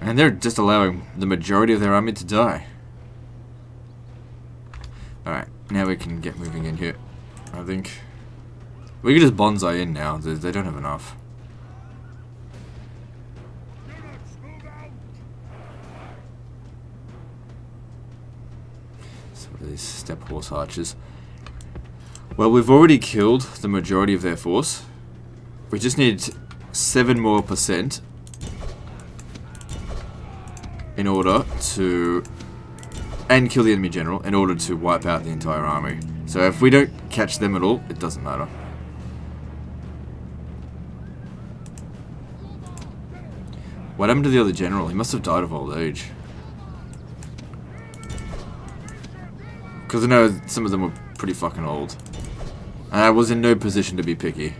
And they're just allowing the majority of their army to die. Alright, now we can get moving in here. I think we can just bonsai in now. They don't have enough. So what are these step horse archers? Well, we've already killed the majority of their force. We just need 7% more in order to, and kill the enemy general, in order to wipe out the entire army. So if we don't catch them at all, it doesn't matter. What happened to the other general? He must have died of old age. Because I know some of them were pretty fucking old. And I was in no position to be picky.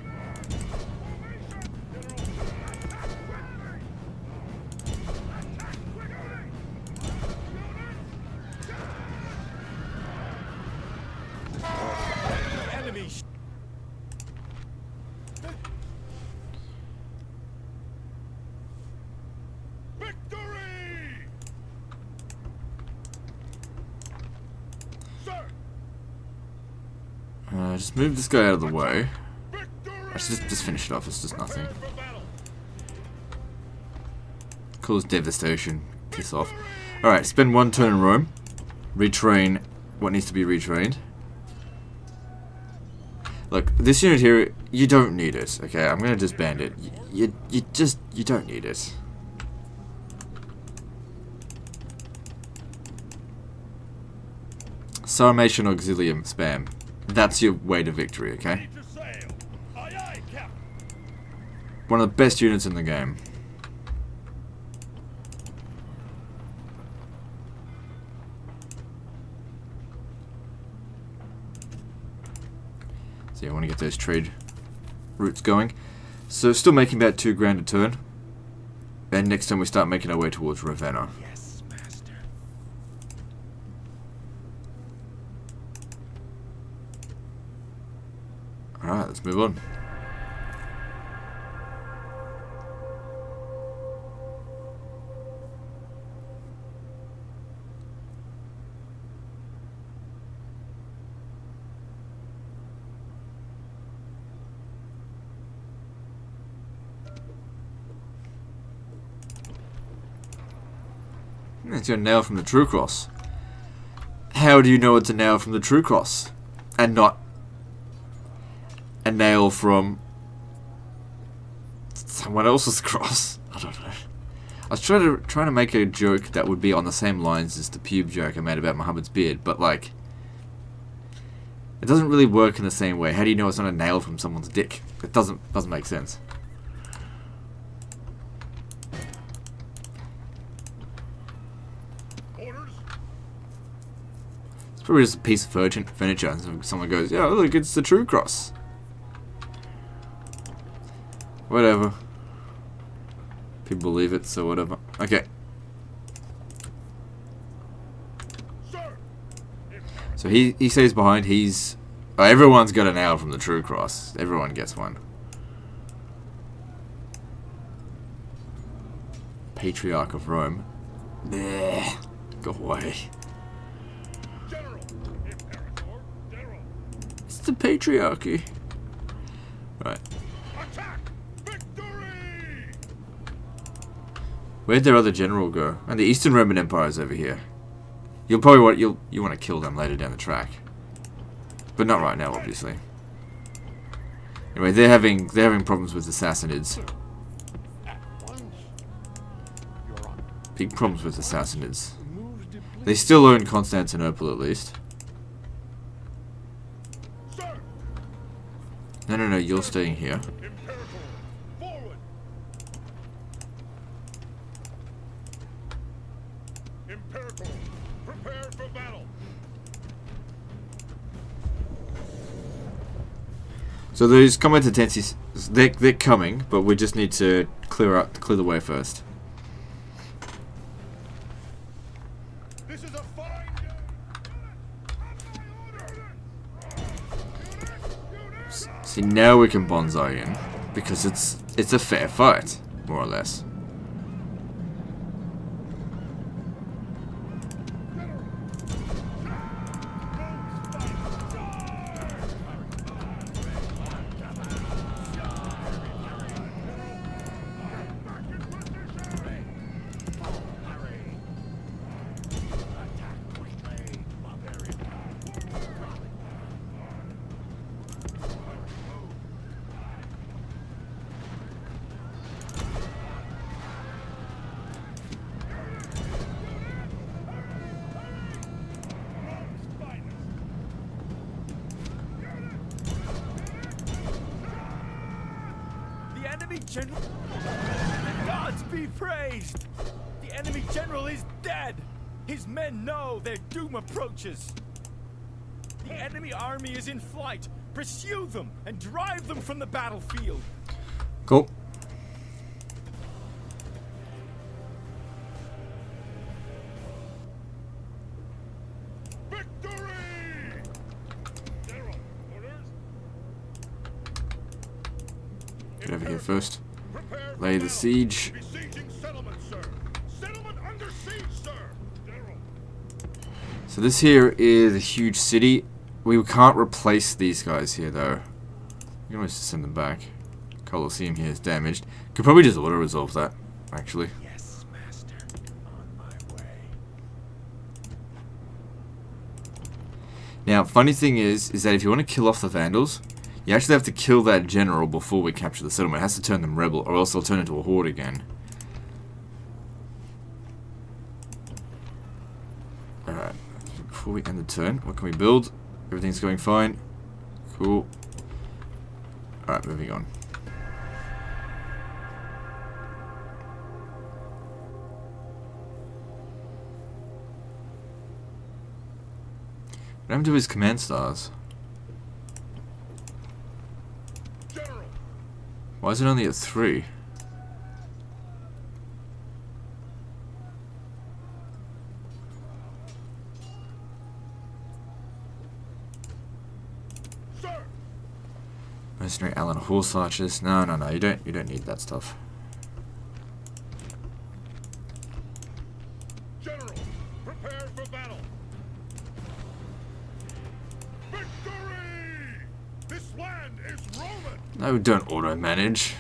Just move this guy out of the way. Actually, just finish it off. It's just nothing. Cause devastation. Piss off. Alright, spend one turn in Rome. Retrain what needs to be retrained. Look, this unit here, you don't need it. Okay, I'm gonna disband it. You don't need it. Sarmation Auxilium spam. That's your way to victory, okay? Ready to sail. Aye, aye, Captain. One of the best units in the game. So yeah, I want to get those trade routes going. So still making about 2 grand a turn. And next time we start making our way towards Ravenna. Yes, master. Alright, let's move on. It's your nail from the True Cross. How do you know it's a nail from the True Cross? And not a nail from someone else's cross? I don't know. I was trying to make a joke that would be on the same lines as the pube joke I made about Muhammad's beard, but like, it doesn't really work in the same way. How do you know it's not a nail from someone's dick? It doesn't make sense. Orders. It's probably just a piece of furniture, and someone goes, "Yeah, look, it's the True Cross." Whatever. People believe it, so whatever. Okay. Sir. So he stays behind. He's... Oh, everyone's got a nail from the True Cross. Everyone gets one. Patriarch of Rome. Bleh. Go away. General. Imperator. General. It's the Patriarchy. Right. Attack. Victory. Where'd their other general go? And the Eastern Roman Empire is over here. You'll probably want you want to kill them later down the track, but not right now, obviously. Anyway, they're having problems with the Sassanids. At once. You're on. Big problems with the Sassanids. They still own Constantinople, at least. Sir. No, you're staying here. Imperator. Forward. Imperator. Prepare for battle. So those combat tendencies, they're coming, but we just need to clear the way first. This is a fine day. See, now we can bonsai in, because it's a fair fight, more or less. The enemy general... The gods be praised! The enemy general is dead! His men know their doom approaches! The enemy army is in flight! Pursue them and drive them from the battlefield! Cool. Victory! General, orders. Get over here first. Prepare for Lay the battle. siege. Besieging settlement, sir. Settlement under siege, sir. General. So this here is a huge city. We can't replace these guys here, though. You can always just send them back. Colosseum here is damaged. Could probably just auto-resolve that, actually. Yes, master. On my way. Now, funny thing is that if you want to kill off the Vandals, You actually have to kill that general before we capture the settlement. It has to turn them rebel, or else they'll turn into a horde again. Alright, before we end the turn, what can we build? Everything's going fine. Cool. Alright, moving on. What happened to his command stars? General, Why is it only at 3? sir. Mercenary Allen horse archers. No, no, no. You don't need that stuff. General, prepare for battle. Victory! This land is Roman. No, don't auto manage.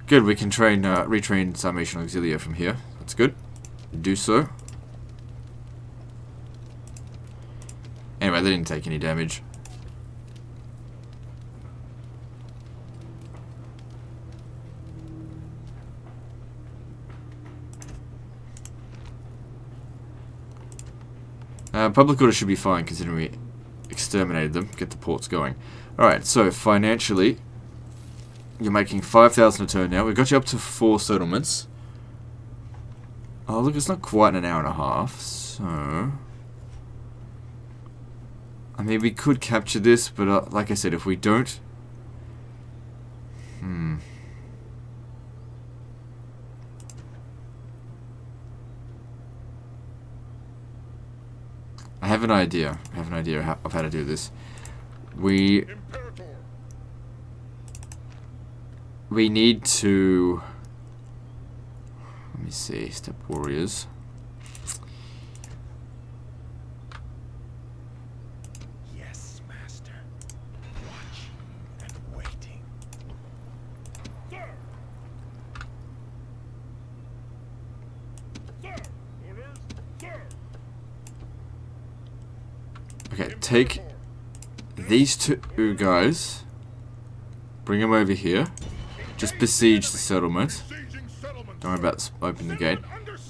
Good, we can train, retrain Sarmatian Auxilia from here. That's good. Do so. Anyway, they didn't take any damage. Public order should be fine considering we exterminated them. Get the ports going. Alright, so financially, you're making 5,000 a turn now. We've got you up to 4 settlements. Oh, look, it's not quite an hour and a half, so... I mean, we could capture this, but like I said, if we don't... I have an idea. I have an idea of how to do this. Imperator. We need to... Let me see. Step warriors. Yes, master. Watching and waiting. Sir. Sir. Orders. Sir. Okay, take these 2 guys. Bring them over here. Just besiege the settlement. Don't worry about opening the gate.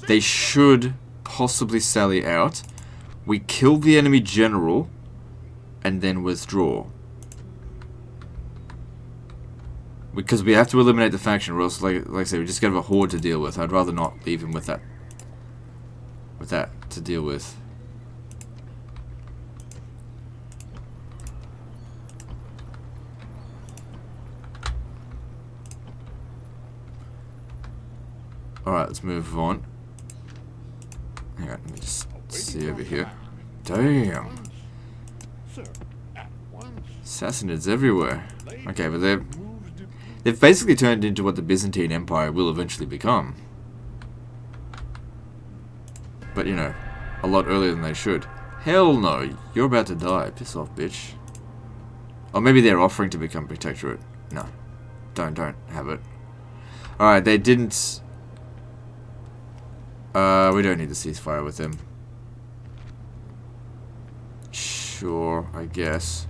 They should possibly sally out. We kill the enemy general and then withdraw. Because we have to eliminate the faction, or else, like I said, we just have a horde to deal with. I'd rather not leave him with that to deal with. Alright, let's move on. Hang on, let me just see over here. Damn! Sir, at once. Sassanids everywhere. Okay, but they've basically turned into what the Byzantine Empire will eventually become. But, you know, a lot earlier than they should. Hell no! You're about to die. Piss off, bitch. Or maybe they're offering to become protectorate. No. Don't have it. Alright, they didn't... we don't need to ceasefire with them. Sure, I guess.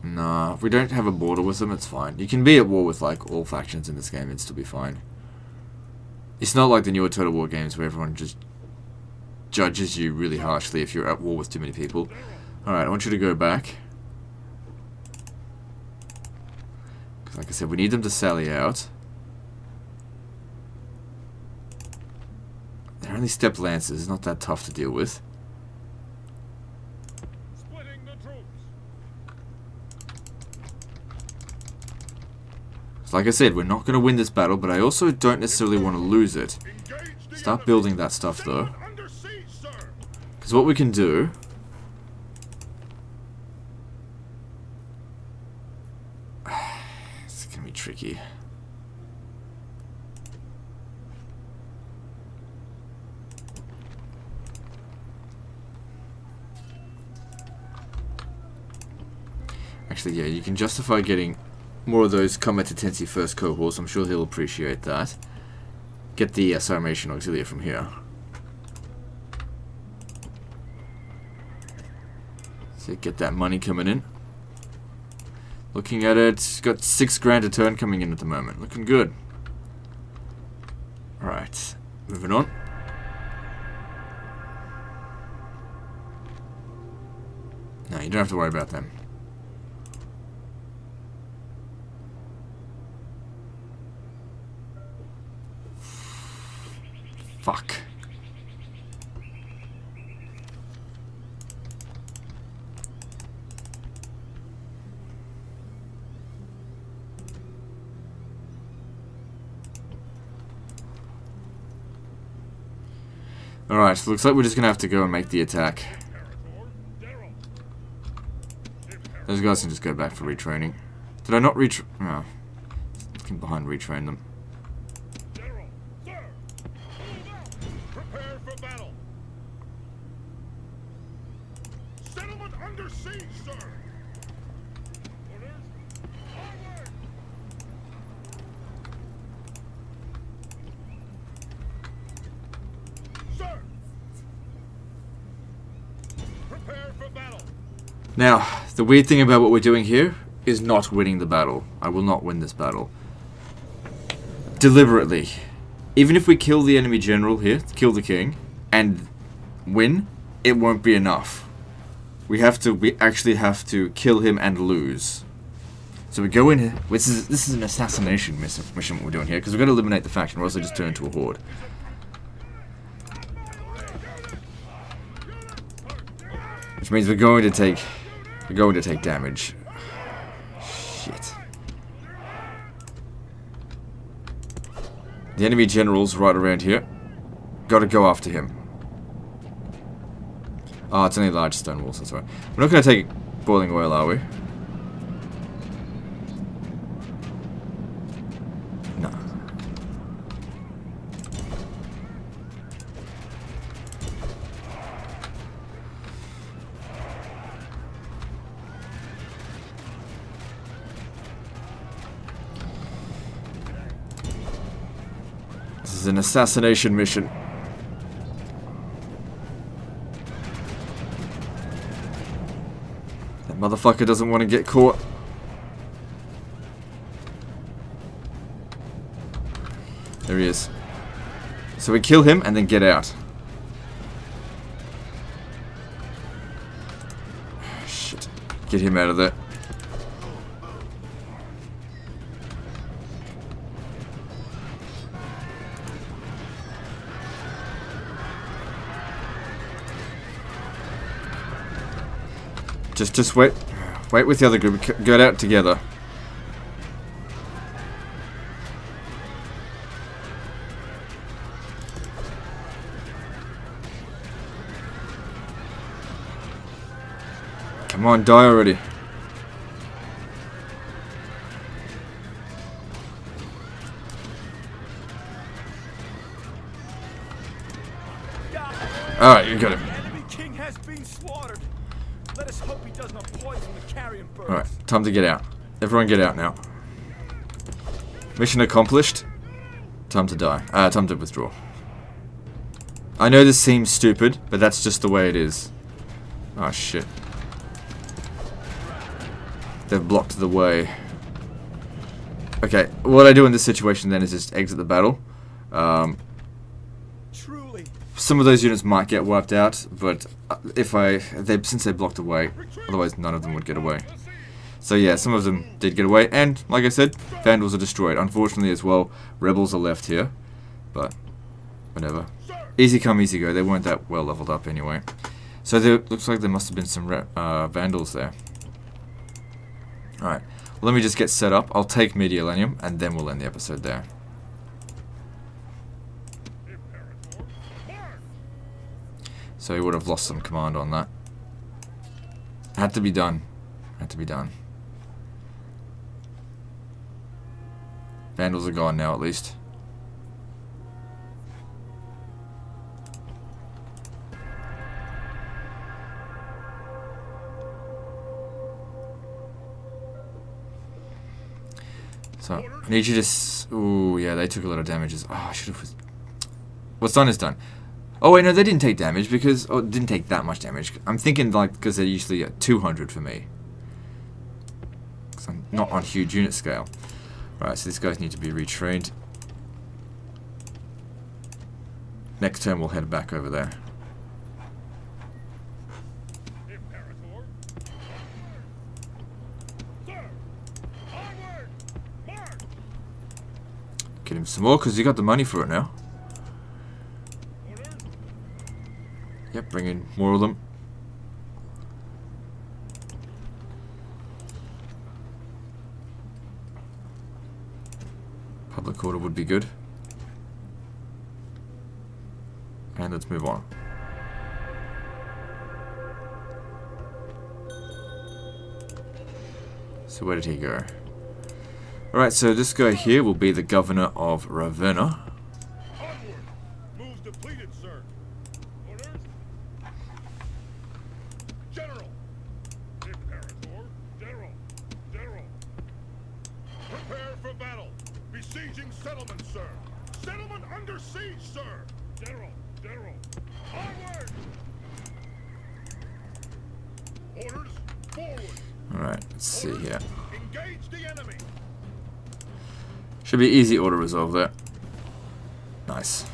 Nah, if we don't have a border with them, it's fine. You can be at war with, like, all factions in this game and still be fine. It's not like the newer Total War games where everyone just judges you really harshly if you're at war with too many people. Alright, I want you to go back. Because, like I said, we need them to sally out. They're only stepped lances, it's not that tough to deal with. Splitting the troops. So like I said, we're not going to win this battle, but I also don't necessarily want to lose it. Engage the Start enemy. building that stuff though. Settlement under siege, sir. Because what we can do... It's going to be tricky. Actually, yeah, you can justify getting more of those combat intensity first cohorts. I'm sure he'll appreciate that. Get the Sarmatian Auxilia from here. So get that money coming in. Looking at it, got 6 grand a turn coming in at the moment. Looking good. Alright, moving on. No, you don't have to worry about them. Fuck. Alright, so looks like we're just gonna have to go and make the attack. Those guys can just go back for retraining. Did I not retrain? No. Looking behind, retrain them. General, sir! Prepare for battle! Settlement under siege, sir! Orders, forward! Sir! Prepare for battle! Now, the weird thing about what we're doing here is not winning the battle. I will not win this battle. Deliberately. Even if we kill the enemy general here, kill the king, and win, it won't be enough. We actually have to kill him and lose. So we go in here. This is an assassination mission we're doing here, because we're going to eliminate the faction, or else they just turn into a horde. Which means we're going to take damage. Shit. The enemy general's right around here. Gotta go after him. Oh, it's only large stone walls, that's right. We're not gonna take boiling oil, are we? No. This is an assassination mission. That motherfucker doesn't want to get caught. There he is. So we kill him and then get out. Shit. Get him out of there. Just wait. Wait with the other group. Go out together. Come on, die already. Alright, you got him. The enemy king has been slaughtered. Let us hope he does not poison the carrion birds. Alright, time to get out. Everyone get out now. Mission accomplished. Time to die. Time to withdraw. I know this seems stupid, but that's just the way it is. Oh shit. They've blocked the way. Okay, what I do in this situation then is just exit the battle. Truly. Some of those units might get wiped out, but since they blocked away, otherwise none of them would get away. So yeah, some of them did get away, and like I said, Vandals are destroyed. Unfortunately as well, Rebels are left here, but whatever. Easy come, easy go. They weren't that well leveled up anyway. So there looks like there must have been some Vandals there. Alright, well, let me just get set up. I'll take Mediolanium, and then we'll end the episode there. So he would have lost some command on that. Had to be done. Had to be done. Vandals are gone now, at least. So, I need you to... Ooh, yeah, they took a lot of damages. Oh, I should have... What's done is done. Oh, wait, no, they didn't take damage because... Oh, didn't take that much damage. I'm thinking, like, because they're usually at 200 for me. Because I'm not on huge unit scale. Right, so these guys need to be retrained. Next turn, we'll head back over there. Imperator. Sir. Onward. March. Get him some more because you got the money for it now. Orders. Yep, bring in more of them. Public order would be good. And let's move on. So where did he go? Alright, so this guy here will be the governor of Ravenna. Onward. Moves depleted, sir. Orders. General. Imperator. General. General. Prepare for battle. Besieging settlement, sir. Settlement under siege, sir. General. General. Onward. Orders. Forward. Alright, let's see here. Engage the enemy. Should be easy auto resolve there. Nice.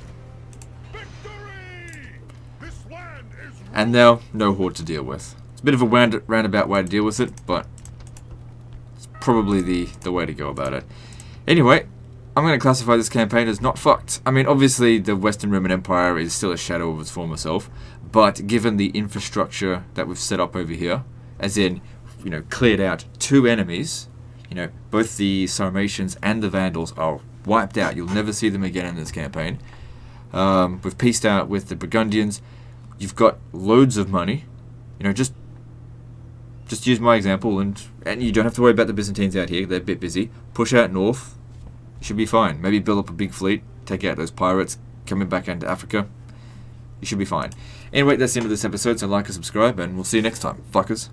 Victory! This land is And now, no horde to deal with. It's a bit of a roundabout way to deal with it, but it's probably the way to go about it. Anyway, I'm going to classify this campaign as not fucked. I mean, obviously, the Western Roman Empire is still a shadow of its former self, but given the infrastructure that we've set up over here, as in, you know, cleared out 2 enemies, you know, both the Sarmatians and the Vandals are wiped out. You'll never see them again in this campaign. We've pieced out with the Burgundians. You've got loads of money. You know, just use my example, and you don't have to worry about the Byzantines out here. They're a bit busy. Push out north. You should be fine. Maybe build up a big fleet. Take out those pirates coming back into Africa. You should be fine. Anyway, that's the end of this episode, so like and subscribe, and we'll see you next time, fuckers.